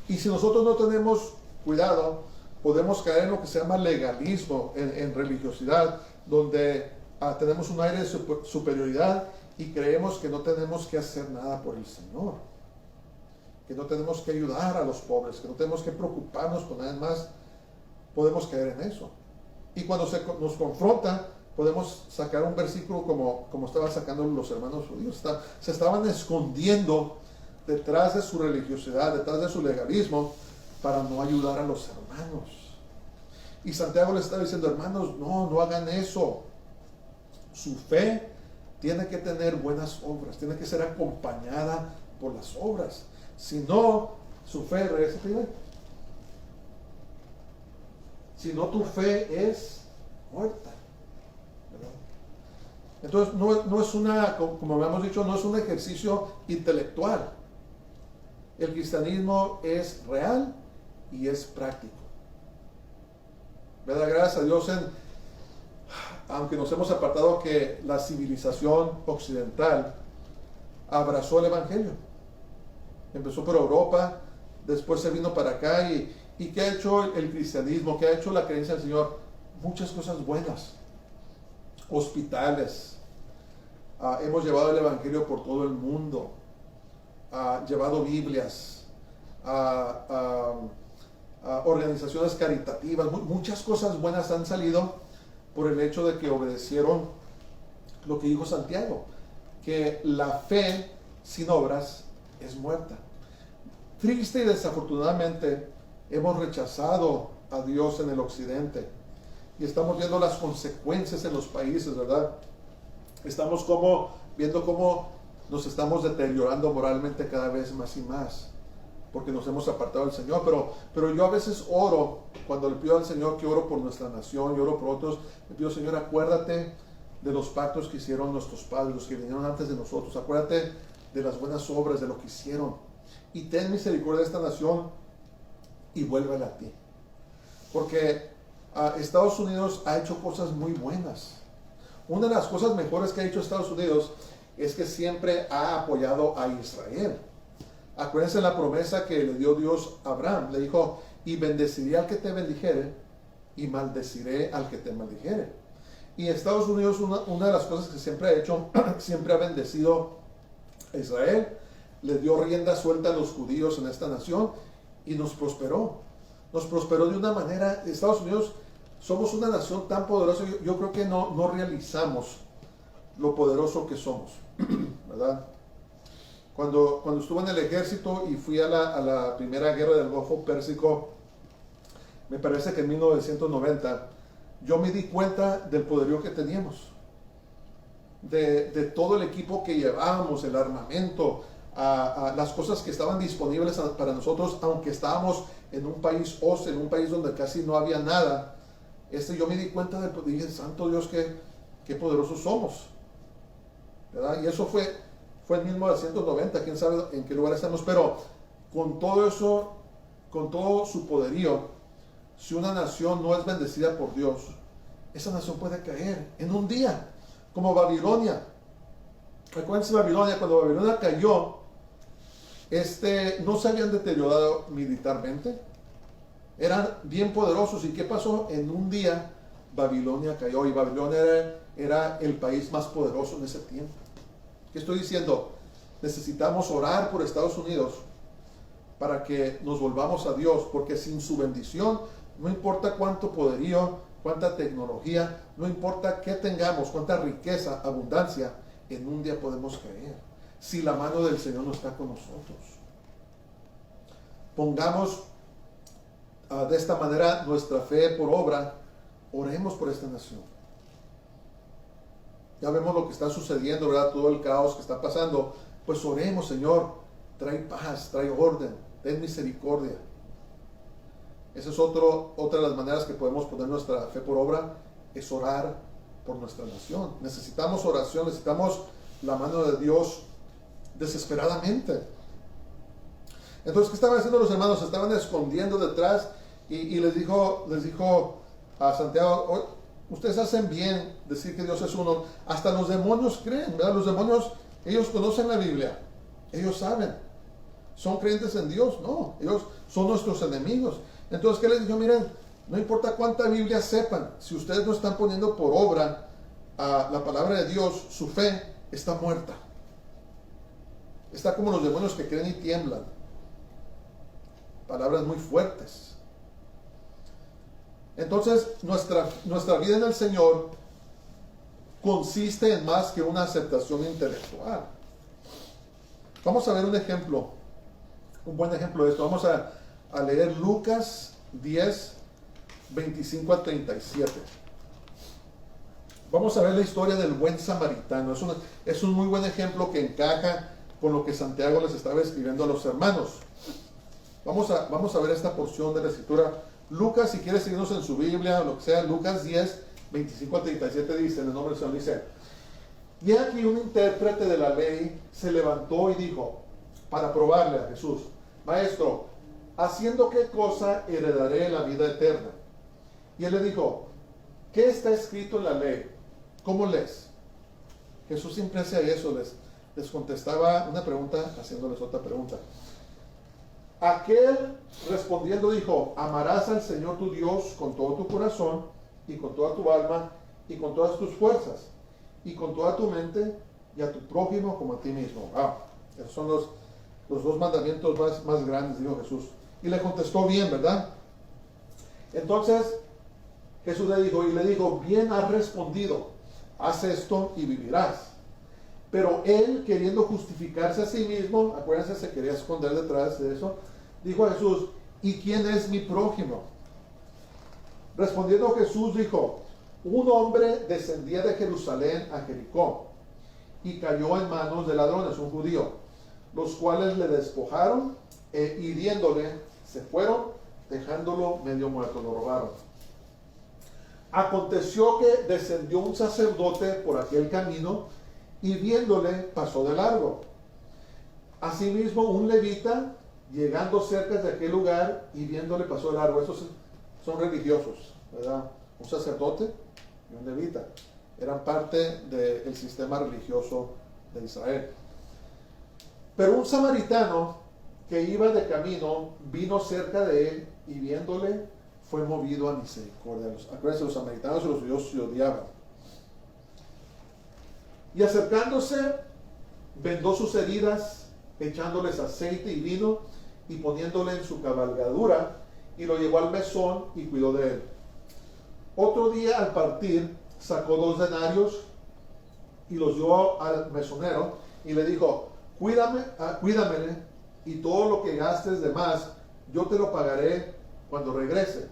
Y si nosotros no tenemos cuidado, podemos caer en lo que se llama legalismo, en religiosidad, donde tenemos un aire de superioridad y creemos que no tenemos que hacer nada por el Señor, que no tenemos que ayudar a los pobres, que no tenemos que preocuparnos con nadie más. Podemos caer en eso. Y cuando nos confronta, podemos sacar un versículo como estaban sacando los hermanos judíos. Se estaban escondiendo detrás de su religiosidad, detrás de su legalismo, para no ayudar a los hermanos. Y Santiago les está diciendo, hermanos, no hagan eso. Su fe tiene que tener buenas obras, tiene que ser acompañada por las obras. Si no, su fe, si no, tu fe es muerta, ¿verdad? Entonces no es como habíamos dicho, no es un ejercicio intelectual. El cristianismo es real y es práctico, ¿verdad? Gracias a Dios, aunque nos hemos apartado, que la civilización occidental abrazó el evangelio. Empezó por Europa, después se vino para acá, y ¿qué ha hecho el cristianismo? ¿Qué ha hecho la creencia del Señor? Muchas cosas buenas. Hospitales. Hemos llevado el evangelio por todo el mundo. Llevado Biblias. Organizaciones caritativas. Muchas cosas buenas han salido por el hecho de que obedecieron lo que dijo Santiago, que la fe sin obras es muerta. Triste y desafortunadamente hemos rechazado a Dios en el occidente y estamos viendo las consecuencias en los países, ¿verdad? Estamos viendo cómo nos estamos deteriorando moralmente cada vez más y más, porque nos hemos apartado del Señor. Pero yo a veces oro, cuando le pido al Señor, que oro por nuestra nación, yo oro por otros, le pido, Señor, acuérdate de los pactos que hicieron nuestros padres, los que vinieron antes de nosotros, acuérdate de las buenas obras, de lo que hicieron, y ten misericordia de esta nación y vuélvela a ti. Porque Estados Unidos ha hecho cosas muy buenas. Una de las cosas mejores que ha hecho Estados Unidos es que siempre ha apoyado a Israel. Acuérdense la promesa que le dio Dios a Abraham. Le dijo, y bendeciré al que te bendijere y maldeciré al que te maldijere. Y Estados Unidos, una de las cosas que siempre ha hecho, siempre ha bendecido a Israel, le dio rienda suelta a los judíos en esta nación y nos prosperó. Nos prosperó de una manera. Estados Unidos, somos una nación tan poderosa, yo creo que no realizamos lo poderoso que somos, ¿verdad? Cuando estuve en el ejército y fui a la primera guerra del Golfo Pérsico, me parece que en 1990, yo me di cuenta del poderío que teníamos, de todo el equipo que llevábamos, el armamento, a las cosas que estaban disponibles para nosotros, aunque estábamos en un país hostil, en un país donde casi no había nada. Yo me di cuenta del poder, dije, santo Dios, qué poderosos somos, ¿verdad? Y eso fue en 1990, quién sabe en qué lugar estamos, pero con todo eso, con todo su poderío, si una nación no es bendecida por Dios, esa nación puede caer en un día, como Babilonia. Acuérdense Babilonia, cuando Babilonia cayó, no se habían deteriorado militarmente, eran bien poderosos. ¿Y qué pasó? En un día Babilonia cayó, y Babilonia era el país más poderoso en ese tiempo. ¿Qué estoy diciendo? Necesitamos orar por Estados Unidos para que nos volvamos a Dios, porque sin su bendición, no importa cuánto poderío, cuánta tecnología, no importa qué tengamos, cuánta riqueza, abundancia, en un día podemos caer, si la mano del Señor no está con nosotros. Pongamos de esta manera nuestra fe por obra, oremos por esta nación. Ya vemos lo que está sucediendo, ¿verdad? Todo el caos que está pasando. Pues oremos, Señor, trae paz, trae orden, ten misericordia. Esa es otra de las maneras que podemos poner nuestra fe por obra, es orar por nuestra nación. Necesitamos oración, necesitamos la mano de Dios desesperadamente. Entonces, ¿qué estaban haciendo los hermanos? Se estaban escondiendo detrás y les dijo a Santiago, ustedes hacen bien decir que Dios es uno. Hasta los demonios creen, ¿verdad? Los demonios, ellos conocen la Biblia, ellos saben, son creyentes en Dios. No, ellos son nuestros enemigos. Entonces, ¿qué les dijo? Miren, no importa cuánta Biblia sepan, si ustedes no están poniendo por obra la palabra de Dios, su fe está muerta. Está como los demonios que creen y tiemblan. Palabras muy fuertes. Entonces, nuestra vida en el Señor consiste en más que una aceptación intelectual. Vamos a ver un ejemplo, un buen ejemplo de esto. Vamos a leer Lucas 10, 25 a 37. Vamos a ver la historia del buen samaritano. Es un muy buen ejemplo que encaja con lo que Santiago les estaba escribiendo a los hermanos. Vamos a ver esta porción de la escritura. Lucas, si quieres seguirnos en su Biblia o lo que sea, Lucas 10, 25 a 37 dice, en el nombre del Señor, dice: y aquí un intérprete de la ley se levantó y dijo, para probarle a Jesús: Maestro, ¿haciendo qué cosa heredaré la vida eterna? Y él le dijo, ¿qué está escrito en la ley? ¿Cómo lees? Jesús siempre hacía eso, les contestaba una pregunta haciéndoles otra pregunta. Aquel respondiendo dijo, amarás al Señor tu Dios con todo tu corazón y con toda tu alma y con todas tus fuerzas y con toda tu mente, y a tu prójimo como a ti mismo. Esos son los dos mandamientos más grandes, dijo Jesús. Y le contestó bien, ¿verdad? Entonces Jesús le dijo, bien has respondido, haz esto y vivirás. Pero él, queriendo justificarse a sí mismo, acuérdense, se quería esconder detrás de eso, dijo a Jesús, ¿y quién es mi prójimo? Respondiendo Jesús dijo, un hombre descendía de Jerusalén a Jericó y cayó en manos de ladrones, un judío, los cuales le despojaron e hiriéndole se fueron, dejándolo medio muerto, lo robaron. Aconteció que descendió un sacerdote por aquel camino y viéndole pasó de largo. Asimismo un levita, llegando cerca de aquel lugar y viéndole pasó de largo. Esos son religiosos, ¿verdad? Un sacerdote y un levita eran parte del sistema religioso de Israel. Pero un samaritano que iba de camino, vino cerca de él y viéndole, fue movido a misericordia. Acuérdense, los samaritanos y los judíos se odiaban. Y acercándose, vendó sus heridas, echándoles aceite y vino, y poniéndole en su cabalgadura, y lo llevó al mesón y cuidó de él. Otro día, al partir, sacó 2 denarios y los dio al mesonero, y le dijo: cuídamele, y todo lo que gastes de más, yo te lo pagaré cuando regrese.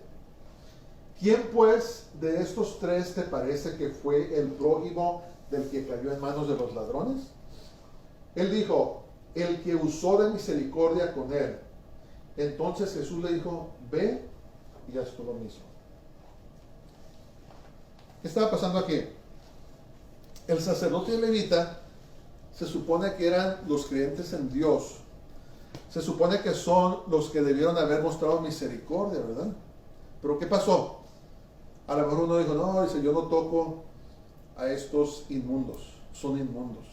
¿Quién pues de estos 3 te parece que fue el prójimo del que cayó en manos de los ladrones? Él dijo: el que usó de misericordia con él. Entonces Jesús le dijo: ve y haz tú lo mismo. ¿Qué estaba pasando aquí? El sacerdote levita se supone que eran los creyentes en Dios. Se supone que son los que debieron haber mostrado misericordia, ¿verdad? Pero ¿qué pasó? A lo mejor uno dijo: no, dice, yo no toco a estos inmundos, son inmundos.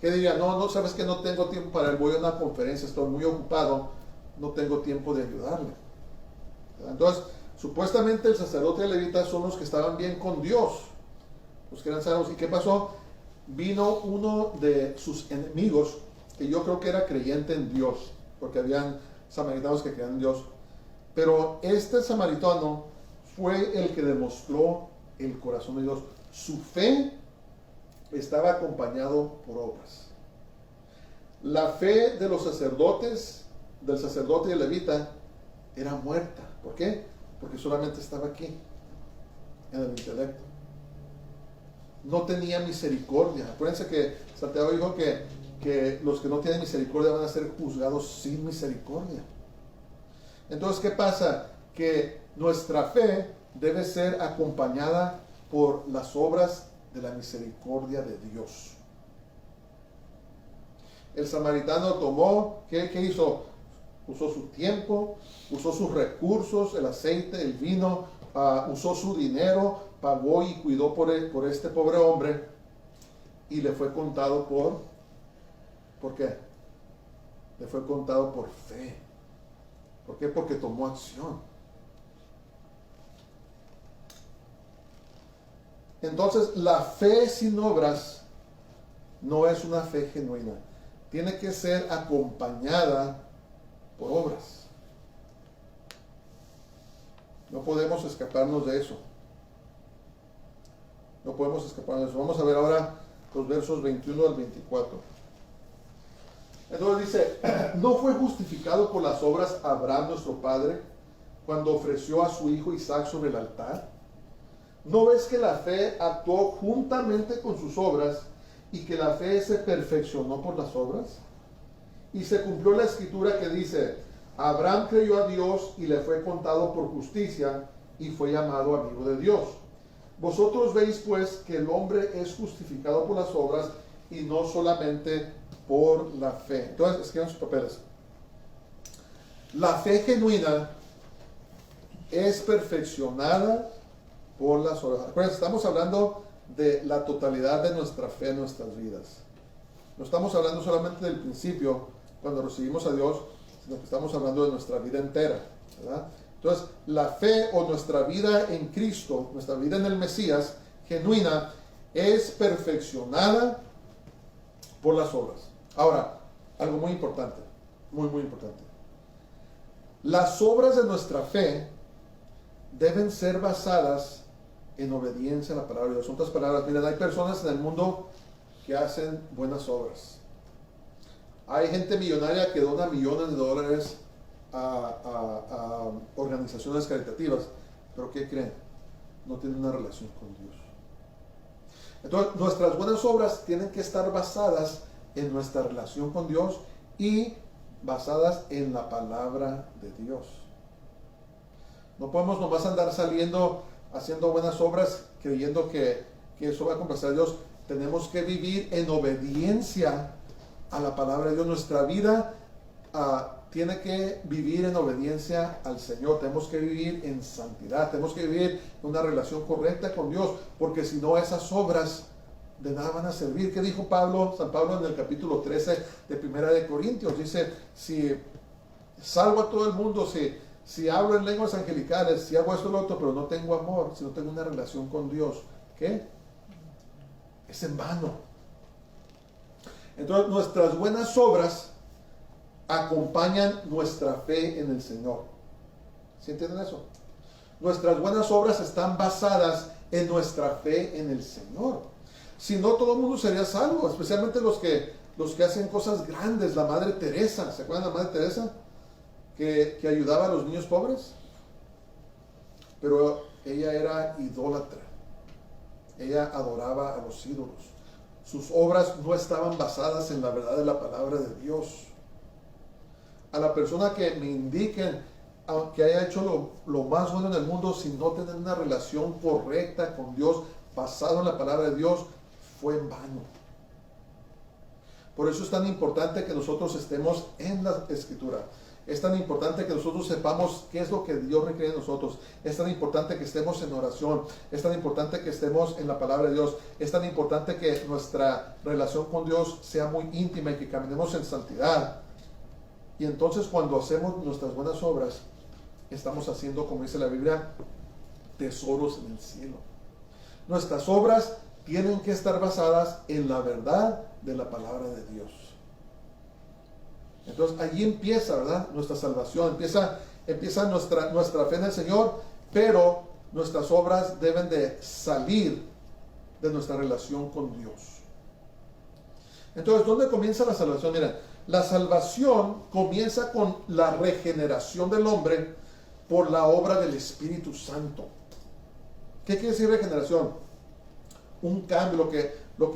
¿Qué diría? No, sabes que no tengo tiempo para él, voy a una conferencia, estoy muy ocupado, no tengo tiempo de ayudarle. Entonces, supuestamente el sacerdote y el levita son los que estaban bien con Dios, los que eran salvos. ¿Y qué pasó? Vino uno de sus enemigos, que yo creo que era creyente en Dios, porque habían samaritanos que creían en Dios, pero este samaritano fue el que demostró el corazón de Dios. Su fe estaba acompañado por obras. La fe de los sacerdotes, del sacerdote y el levita, era muerta. ¿Por qué? Porque solamente estaba aquí, en el intelecto. No tenía misericordia. Acuérdense que Santiago dijo que los que no tienen misericordia van a ser juzgados sin misericordia. Entonces, ¿qué pasa? Que nuestra fe debe ser acompañada por las obras de la misericordia de Dios. El samaritano tomó, ¿qué hizo? Usó su tiempo, usó sus recursos, el aceite, el vino, usó su dinero, pagó y cuidó por este pobre hombre, y le fue contado ¿por qué? Le fue contado por fe. ¿Por qué? Porque tomó acción. Entonces, la fe sin obras no es una fe genuina. Tiene que ser acompañada por obras. No podemos escaparnos de eso. No podemos escaparnos de eso. Vamos a ver ahora los versos 21 al 24. Entonces dice: ¿no fue justificado por las obras Abraham nuestro padre cuando ofreció a su hijo Isaac sobre el altar? ¿No ves que la fe actuó juntamente con sus obras y que la fe se perfeccionó por las obras? Y se cumplió la escritura que dice: Abraham creyó a Dios y le fue contado por justicia y fue llamado amigo de Dios. Vosotros veis pues que el hombre es justificado por las obras y no solamente por la fe. Entonces, escriban sus papeles. La fe genuina es perfeccionada por las obras. Acuérdense, estamos hablando de la totalidad de nuestra fe en nuestras vidas. No estamos hablando solamente del principio, cuando recibimos a Dios, sino que estamos hablando de nuestra vida entera, ¿verdad? Entonces, la fe o nuestra vida en Cristo, nuestra vida en el Mesías, genuina, es perfeccionada por las obras. Ahora, algo muy importante, muy importante. Las obras de nuestra fe deben ser basadas en obediencia a la palabra de Dios. En otras palabras, miren, hay personas en el mundo que hacen buenas obras. Hay gente millonaria que dona millones de dólares a organizaciones caritativas, pero ¿qué creen? No tienen una relación con Dios. Entonces, nuestras buenas obras tienen que estar basadas en nuestra relación con Dios y basadas en la palabra de Dios. No podemos nomás andar saliendo haciendo buenas obras creyendo que eso va a complacer a Dios. Tenemos que vivir en obediencia a la palabra de Dios. Nuestra vida tiene que vivir en obediencia al Señor. Tenemos que vivir en santidad. Tenemos que vivir en una relación correcta con Dios, porque si no, esas obras de nada van a servir. ¿Qué dijo Pablo? San Pablo en el capítulo 13 de Primera de Corintios. Dice, si salvo a todo el mundo, si hablo en lenguas angelicales, si hago esto y lo otro, pero no tengo amor, si no tengo una relación con Dios, ¿qué? Es en vano. Entonces nuestras buenas obras acompañan nuestra fe en el Señor. ¿Sí entienden eso? Nuestras buenas obras están basadas en nuestra fe en el Señor. Si no, todo el mundo sería salvo, especialmente los que hacen cosas grandes. La Madre Teresa, ¿se acuerdan de la Madre Teresa? Que ayudaba a los niños pobres. Pero ella era idólatra. Ella adoraba a los ídolos. Sus obras no estaban basadas en la verdad de la palabra de Dios. A la persona que me indiquen que haya hecho lo más bueno en el mundo, si no tener una relación correcta con Dios, basado en la palabra de Dios, fue en vano. Por eso es tan importante que nosotros estemos en la Escritura. Es tan importante que nosotros sepamos qué es lo que Dios requiere de nosotros. Es tan importante que estemos en oración. Es tan importante que estemos en la palabra de Dios. Es tan importante que nuestra relación con Dios sea muy íntima y que caminemos en santidad. Y entonces cuando hacemos nuestras buenas obras, estamos haciendo, como dice la Biblia, tesoros en el cielo. Nuestras obras tienen que estar basadas en la verdad de la palabra de Dios. Entonces allí empieza, ¿verdad?, nuestra salvación, empieza nuestra fe en el Señor, pero nuestras obras deben de salir de nuestra relación con Dios. Entonces, ¿dónde comienza la salvación? Miren, la salvación comienza con la regeneración del hombre por la obra del Espíritu Santo. ¿Qué quiere decir regeneración? Un cambio, lo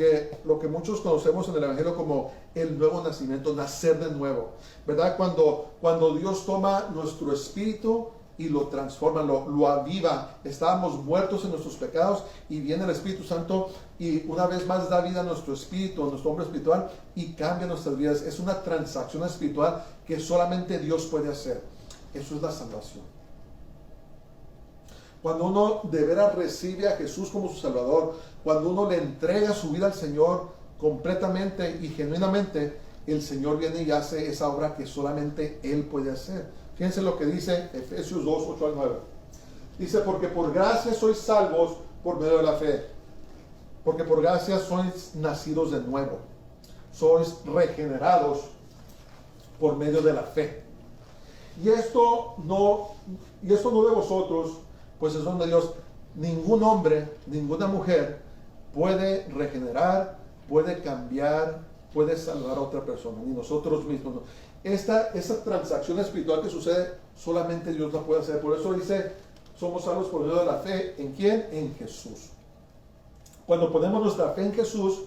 que muchos conocemos en el Evangelio como el nuevo nacimiento, nacer de nuevo, ¿verdad? Cuando Dios toma nuestro espíritu y lo transforma, lo aviva. Estábamos muertos en nuestros pecados y viene el Espíritu Santo y una vez más da vida a nuestro espíritu, a nuestro hombre espiritual, y cambia nuestras vidas. Es una transacción espiritual que solamente Dios puede hacer. Eso es la salvación. Cuando uno de veras recibe a Jesús como su Salvador, cuando uno le entrega su vida al Señor completamente y genuinamente, el Señor viene y hace esa obra que solamente Él puede hacer. Fíjense lo que dice Efesios 2, 8 al 9. Dice, porque por gracia sois salvos por medio de la fe. Porque por gracia sois nacidos de nuevo. Sois regenerados por medio de la fe. Y esto no de vosotros, pues es don de Dios. Ningún hombre, ninguna mujer puede regenerar, puede cambiar, puede salvar a otra persona, ni nosotros mismos. No. Esta transacción espiritual que sucede, solamente Dios la puede hacer. Por eso dice, somos salvos por medio de la fe. ¿En quién? En Jesús. Cuando ponemos nuestra fe en Jesús,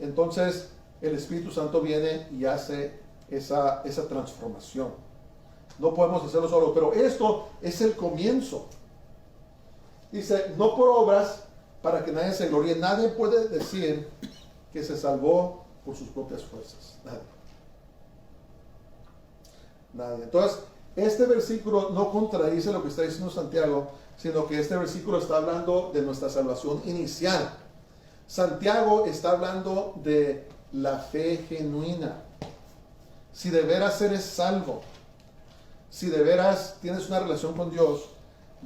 entonces el Espíritu Santo viene y hace esa transformación. No podemos hacerlo solo, pero esto es el comienzo. Dice, no por obras, para que nadie se gloríe. Nadie puede decir que se salvó por sus propias fuerzas. Nadie. Entonces, este versículo no contradice lo que está diciendo Santiago, sino que este versículo está hablando de nuestra salvación inicial. Santiago está hablando de la fe genuina. Si de veras eres salvo, si de veras tienes una relación con Dios,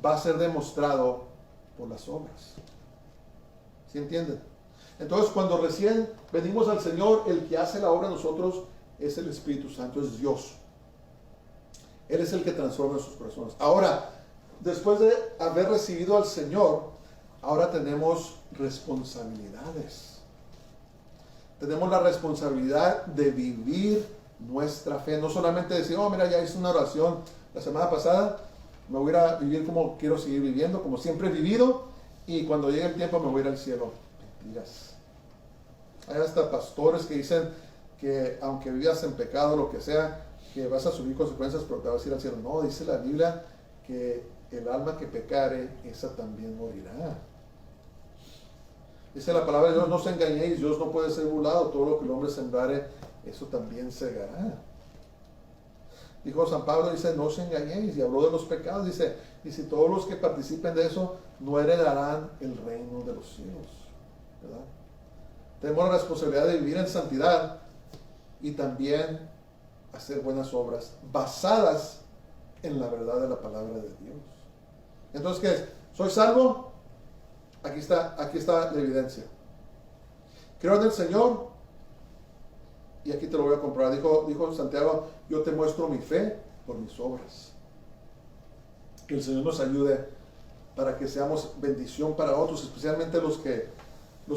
va a ser demostrado por las obras. ¿Sí entienden? Entonces, cuando recién venimos al Señor, el que hace la obra en nosotros es el Espíritu Santo, es Dios. Él es el que transforma sus corazones. Ahora, después de haber recibido al Señor, ahora tenemos responsabilidades. Tenemos la responsabilidad de vivir nuestra fe. No solamente decir, oh, mira, ya hice una oración la semana pasada, me voy a ir a vivir como quiero seguir viviendo, como siempre he vivido, y cuando llegue el tiempo me voy a ir al cielo. Mentiras. Hay hasta pastores que dicen que aunque vivas en pecado, lo que sea, que vas a sufrir consecuencias, pero te vas a ir al cielo. No, dice la Biblia que el alma que pecare, esa también morirá. Dice la palabra de Dios, no os engañéis, Dios no puede ser burlado, todo lo que el hombre sembrare, eso también segará. Dijo San Pablo, dice, no os engañéis, y habló de los pecados, dice, y si todos los que participen de eso no heredarán el reino de los cielos, ¿verdad? Tenemos la responsabilidad de vivir en santidad y también hacer buenas obras basadas en la verdad de la palabra de Dios. Entonces, ¿qué es? ¿Soy salvo? Aquí está la evidencia. Creo en el Señor y aquí te lo voy a comprobar. Dijo Santiago, yo te muestro mi fe por mis obras. Que el Señor nos ayude para que seamos bendición para otros, especialmente los que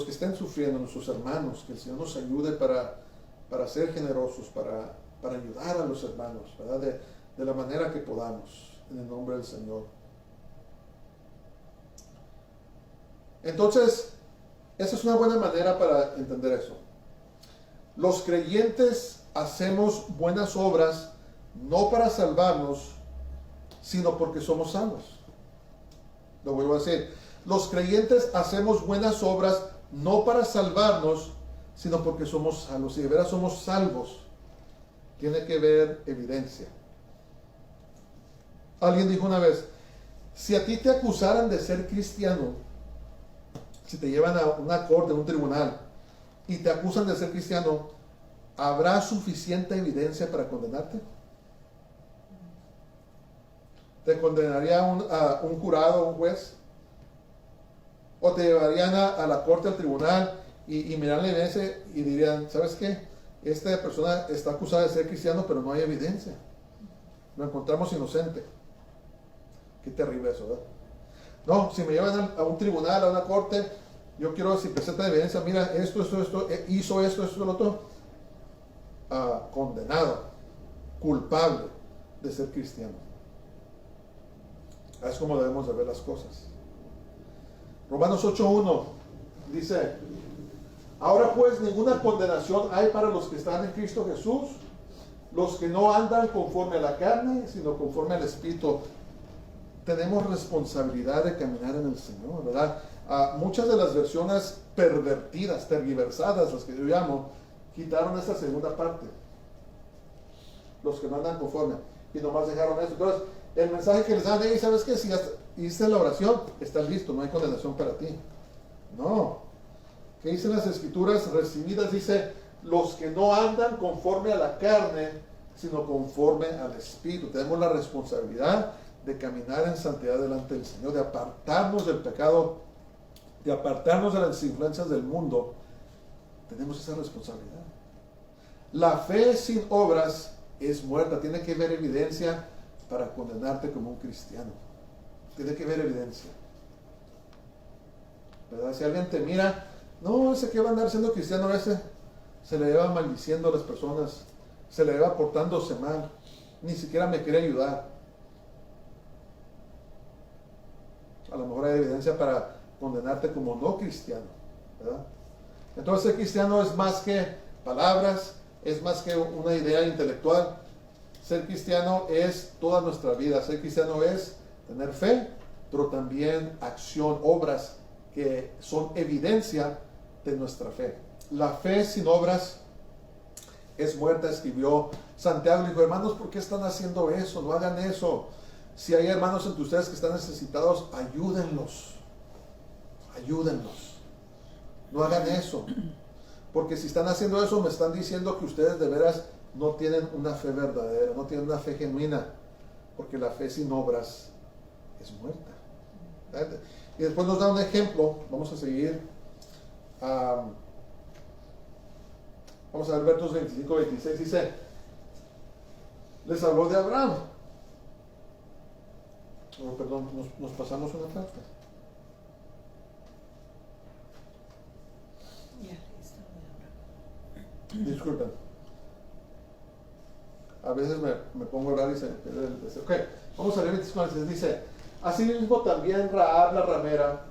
estén sufriendo, nuestros hermanos. Que el Señor nos ayude para ser generosos, para ayudar a los hermanos, ¿verdad? De la manera que podamos, en el nombre del Señor. Entonces, esa es una buena manera para entender eso. Los creyentes hacemos buenas obras no para salvarnos, sino porque somos salvos. Lo vuelvo a decir. Los creyentes hacemos buenas obras no para salvarnos, sino porque somos salvos. Si de veras somos salvos, tiene que haber evidencia. Alguien dijo una vez, si a ti te acusaran de ser cristiano, si te llevan a una corte, a un tribunal, y te acusan de ser cristiano, ¿habrá suficiente evidencia para condenarte? ¿Te condenaría a un jurado, un juez? ¿O te llevarían a la corte, al tribunal, y mirarían la evidencia y dirían, ¿sabes qué? Esta persona está acusada de ser cristiano, pero no hay evidencia. Lo encontramos inocente. Qué terrible eso, ¿verdad? No, si me llevan a un tribunal, a una corte, yo quiero, si presenta evidencia, mira, esto, hizo esto, lo otro, condenado, culpable de ser cristiano. Es como debemos de ver las cosas. Romanos 8:1 dice, ahora pues ninguna condenación hay para los que están en Cristo Jesús, los que no andan conforme a la carne, sino conforme al Espíritu. Tenemos responsabilidad de caminar en el Señor, ¿verdad? Muchas de las versiones pervertidas, tergiversadas, las que yo llamo, quitaron esta segunda parte. Los que no andan conforme. Y nomás dejaron eso. Entonces, el mensaje que les dan, hey, ¿sabes qué? Si ya hiciste la oración, estás listo, no hay condenación para ti. No. ¿Qué dicen las Escrituras recibidas? Dice, los que no andan conforme a la carne, sino conforme al Espíritu. Tenemos la responsabilidad de caminar en santidad delante del Señor, de apartarnos del pecado, de apartarnos de las influencias del mundo. Tenemos esa responsabilidad. La fe sin obras es muerta. Tiene que haber evidencia para condenarte como un cristiano. Tiene que haber evidencia, ¿verdad? Si alguien te mira, no, ese que va a andar siendo cristiano, ese se le lleva maldiciendo a las personas, se le lleva portándose mal, ni siquiera me quiere ayudar. A lo mejor hay evidencia para condenarte como no cristiano, ¿verdad? Entonces ser cristiano es más que palabras, es más que una idea intelectual. Ser cristiano es toda nuestra vida. Ser cristiano es tener fe, pero también acción, obras que son evidencia de nuestra fe. La fe sin obras es muerta, escribió Santiago. Dijo, hermanos, ¿por qué están haciendo eso? No hagan eso. Si hay hermanos entre ustedes que están necesitados, ayúdenlos. Ayúdenlos. No hagan eso. Porque si están haciendo eso, me están diciendo que ustedes de veras no tienen una fe verdadera, no tienen una fe genuina. Porque la fe sin obras es muerta. Y después nos da un ejemplo. Vamos a seguir. Vamos a ver versos 25-26. Dice, les habló de Abraham. Oh, perdón, nos pasamos una parte. Disculpen. A veces me pongo a hablar y se me pierde el deseo. Ok, vamos a leer 25. Dice, asimismo también Rahab la ramera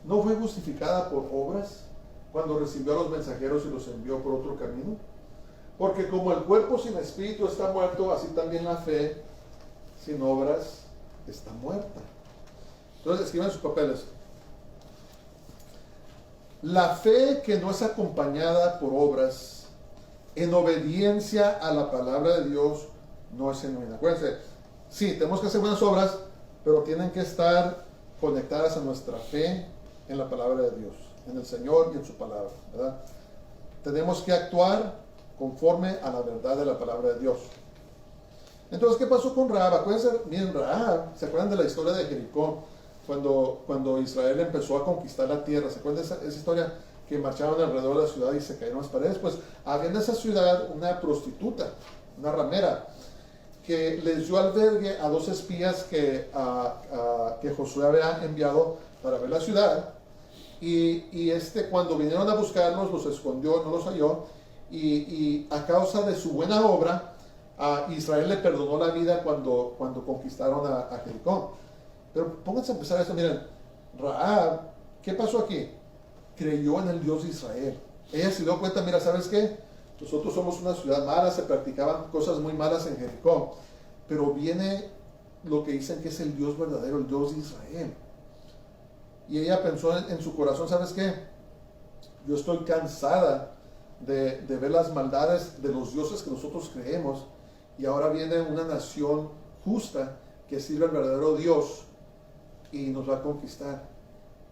no fue justificada por obras cuando recibió a los mensajeros y los envió por otro camino. Porque como el cuerpo sin espíritu está muerto, así también la fe sin obras está muerta. Entonces escriban sus papeles. La fe que no es acompañada por obras en obediencia a la palabra de Dios no es genuina. Acuérdense, sí, tenemos que hacer buenas obras, pero tienen que estar conectadas a nuestra fe en la palabra de Dios, en el Señor y en su palabra, ¿verdad? Tenemos que actuar conforme a la verdad de la palabra de Dios. Entonces, ¿qué pasó con Rahab? Acuérdense, miren, Rahab, ¿se acuerdan de la historia de Jericó? Cuando Israel empezó a conquistar la tierra, ¿se acuerdan de esa historia? Que marchaban alrededor de la ciudad y se cayeron las paredes. Pues había en esa ciudad una prostituta, una ramera, que les dio albergue a dos espías que Josué había enviado para ver la ciudad. Y cuando vinieron a buscarlos, los escondió, no los halló. Y a causa de su buena obra, a Israel le perdonó la vida cuando conquistaron a Jericó. Pero pónganse a empezar esto, miren, Rahab, ¿qué pasó aquí? Creyó en el Dios de Israel. Ella se dio cuenta, mira, ¿sabes qué? Nosotros somos una ciudad mala, se practicaban cosas muy malas en Jericó, pero viene lo que dicen que es el Dios verdadero, el Dios de Israel. Y ella pensó en su corazón, ¿sabes qué? Yo estoy cansada de ver las maldades de los dioses que nosotros creemos, y ahora viene una nación justa que sirve al verdadero Dios y nos va a conquistar.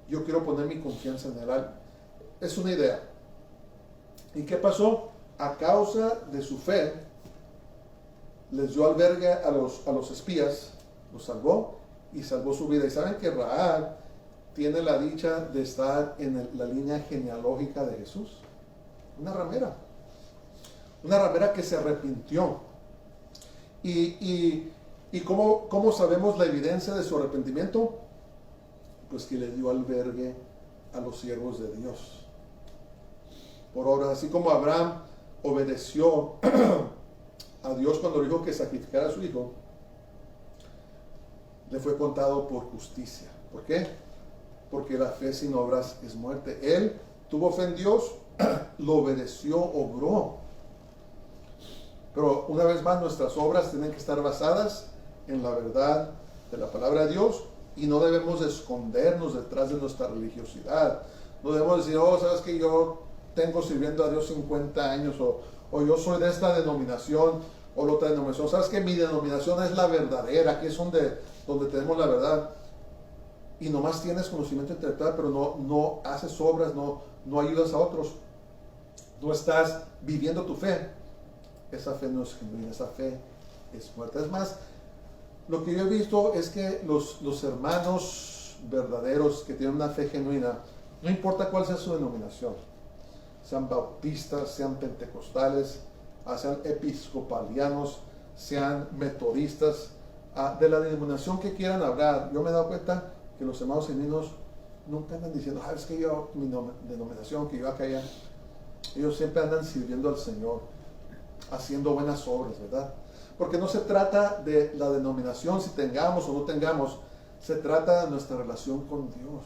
Yo quiero poner mi confianza en Él. Es una idea. ¿Y qué pasó? A causa de su fe, les dio albergue a los espías, los salvó y salvó su vida. Y saben que Rahab tiene la dicha de estar en la línea genealógica de Jesús. Una ramera que se arrepintió. ¿Y cómo sabemos la evidencia de su arrepentimiento? Pues que le dio albergue a los siervos de Dios. Por obras, así como Abraham obedeció a Dios cuando dijo que sacrificara a su hijo, le fue contado por justicia. ¿Por qué? Porque la fe sin obras es muerte. Él tuvo fe en Dios, lo obedeció, obró. Pero una vez más, nuestras obras tienen que estar basadas en la verdad de la palabra de Dios, y no debemos escondernos detrás de nuestra religiosidad. No debemos decir, oh, sabes que yo tengo sirviendo a Dios 50 años, o yo soy de esta denominación, o la otra denominación. Sabes que mi denominación es la verdadera, aquí es donde tenemos la verdad. Y nomás tienes conocimiento intelectual, pero no haces obras, no ayudas a otros. No estás viviendo tu fe. Esa fe no es genuina, esa fe es muerta. Es más, lo que yo he visto es que los hermanos verdaderos que tienen una fe genuina, no importa cuál sea su denominación, sean bautistas, sean pentecostales, sean episcopalianos, sean metodistas, de la denominación que quieran hablar, yo me he dado cuenta que los hermanos genuinos nunca andan diciendo, es que yo, mi denominación, que yo acá allá. Ellos siempre andan sirviendo al Señor, haciendo buenas obras, ¿verdad? Porque no se trata de la denominación, si tengamos o no tengamos, se trata de nuestra relación con Dios,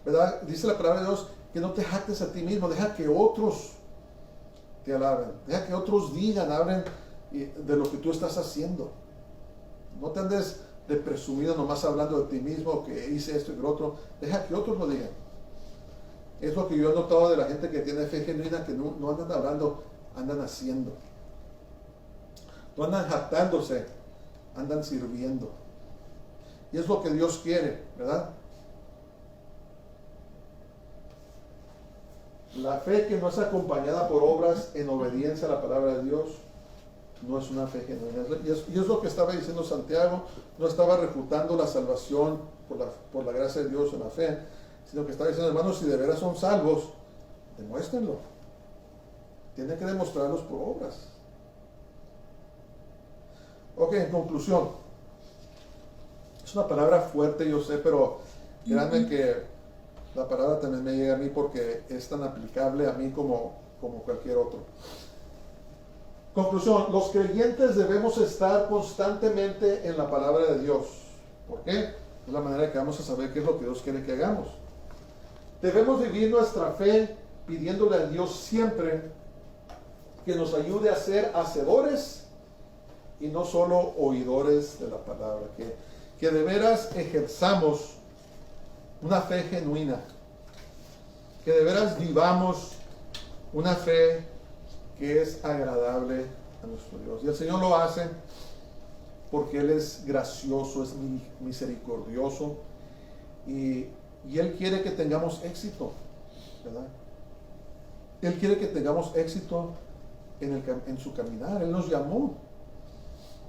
¿verdad? Dice la palabra de Dios que no te jactes a ti mismo, deja que otros te alaben, deja que otros digan, hablen de lo que tú estás haciendo. No te andes de presumido nomás hablando de ti mismo, que hice esto y lo otro, deja que otros lo digan. Es lo que yo he notado de la gente que tiene fe genuina, que no andan hablando, andan haciendo. No andan jactándose, andan sirviendo. Y es lo que Dios quiere, ¿verdad? La fe que no es acompañada por obras en obediencia a la palabra de Dios no es una fe genuina. Y es lo que estaba diciendo Santiago. No estaba refutando la salvación por la gracia de Dios en la fe, sino que estaba diciendo, hermanos, si de veras son salvos, demuéstrenlo. Tienen que demostrarlos por obras. Ok, en conclusión, es una palabra fuerte, yo sé, pero créanme que la palabra también me llega a mí porque es tan aplicable a mí como cualquier otro. Conclusión, los creyentes debemos estar constantemente en la palabra de Dios. ¿Por qué? Es la manera que vamos a saber qué es lo que Dios quiere que hagamos. Debemos vivir nuestra fe pidiéndole a Dios siempre que nos ayude a ser hacedores y no solo oidores de la palabra, que de veras ejerzamos una fe genuina, que de veras vivamos una fe que es agradable a nuestro Dios. Y el Señor lo hace porque Él es gracioso, es misericordioso, y Y Él quiere que tengamos éxito, ¿verdad? Él quiere que tengamos éxito en su caminar. Él nos llamó,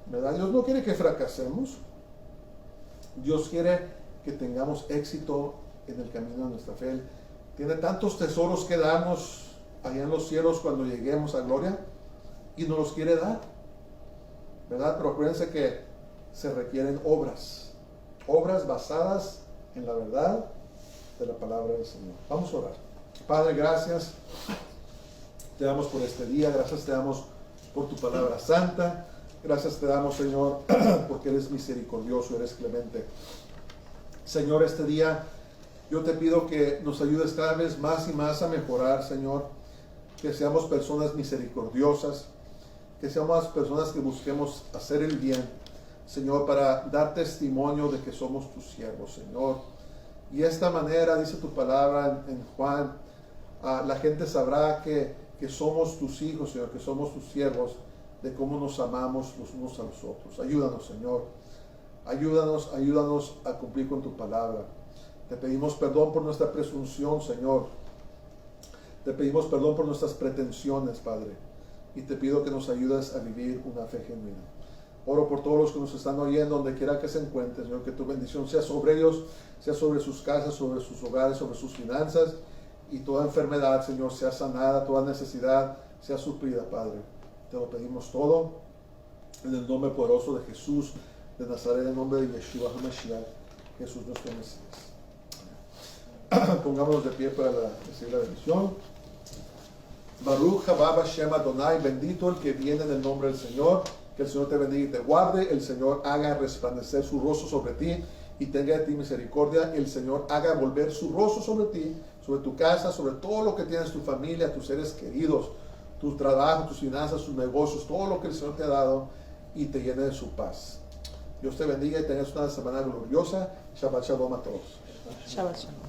¿verdad? Dios no quiere que fracasemos. Dios quiere que tengamos éxito en el camino de nuestra fe. Él tiene tantos tesoros que darnos allá en los cielos cuando lleguemos a gloria y nos los quiere dar, ¿verdad? Pero acuérdense que se requieren obras basadas en la verdad de la palabra del Señor. Vamos a orar. Padre, gracias te damos por este día, gracias te damos por tu palabra santa, gracias te damos, Señor, porque eres misericordioso, eres clemente. Señor, este día yo te pido que nos ayudes cada vez más y más a mejorar, Señor, que seamos personas misericordiosas, que seamos personas que busquemos hacer el bien, Señor, para dar testimonio de que somos tus siervos, Señor. Y de esta manera, dice tu palabra en Juan, la gente sabrá que somos tus hijos, Señor, que somos tus siervos, de cómo nos amamos los unos a los otros. Ayúdanos, Señor. Ayúdanos a cumplir con tu palabra. Te pedimos perdón por nuestra presunción, Señor. Te pedimos perdón por nuestras pretensiones, Padre. Y te pido que nos ayudes a vivir una fe genuina. Oro por todos los que nos están oyendo, donde quiera que se encuentren, Señor, que tu bendición sea sobre ellos, sea sobre sus casas, sobre sus hogares, sobre sus finanzas, y toda enfermedad, Señor, sea sanada, toda necesidad sea suplida, Padre. Te lo pedimos todo en el nombre poderoso de Jesús de Nazaret, en el nombre de Yeshua HaMashiach, Jesús nuestro Mesías. Pongámonos de pie para decir la bendición. Baruch haba Hashem Adonai, bendito el que viene en el nombre del Señor. Que el Señor te bendiga y te guarde. El Señor haga resplandecer su rostro sobre ti y tenga de ti misericordia. El Señor haga volver su rostro sobre ti, sobre tu casa, sobre todo lo que tienes, tu familia, tus seres queridos, tu trabajo, tus finanzas, tus negocios, todo lo que el Señor te ha dado, y te llene de su paz. Dios te bendiga y tengas una semana gloriosa. Shabbat Shalom a todos. Shabbat Shalom.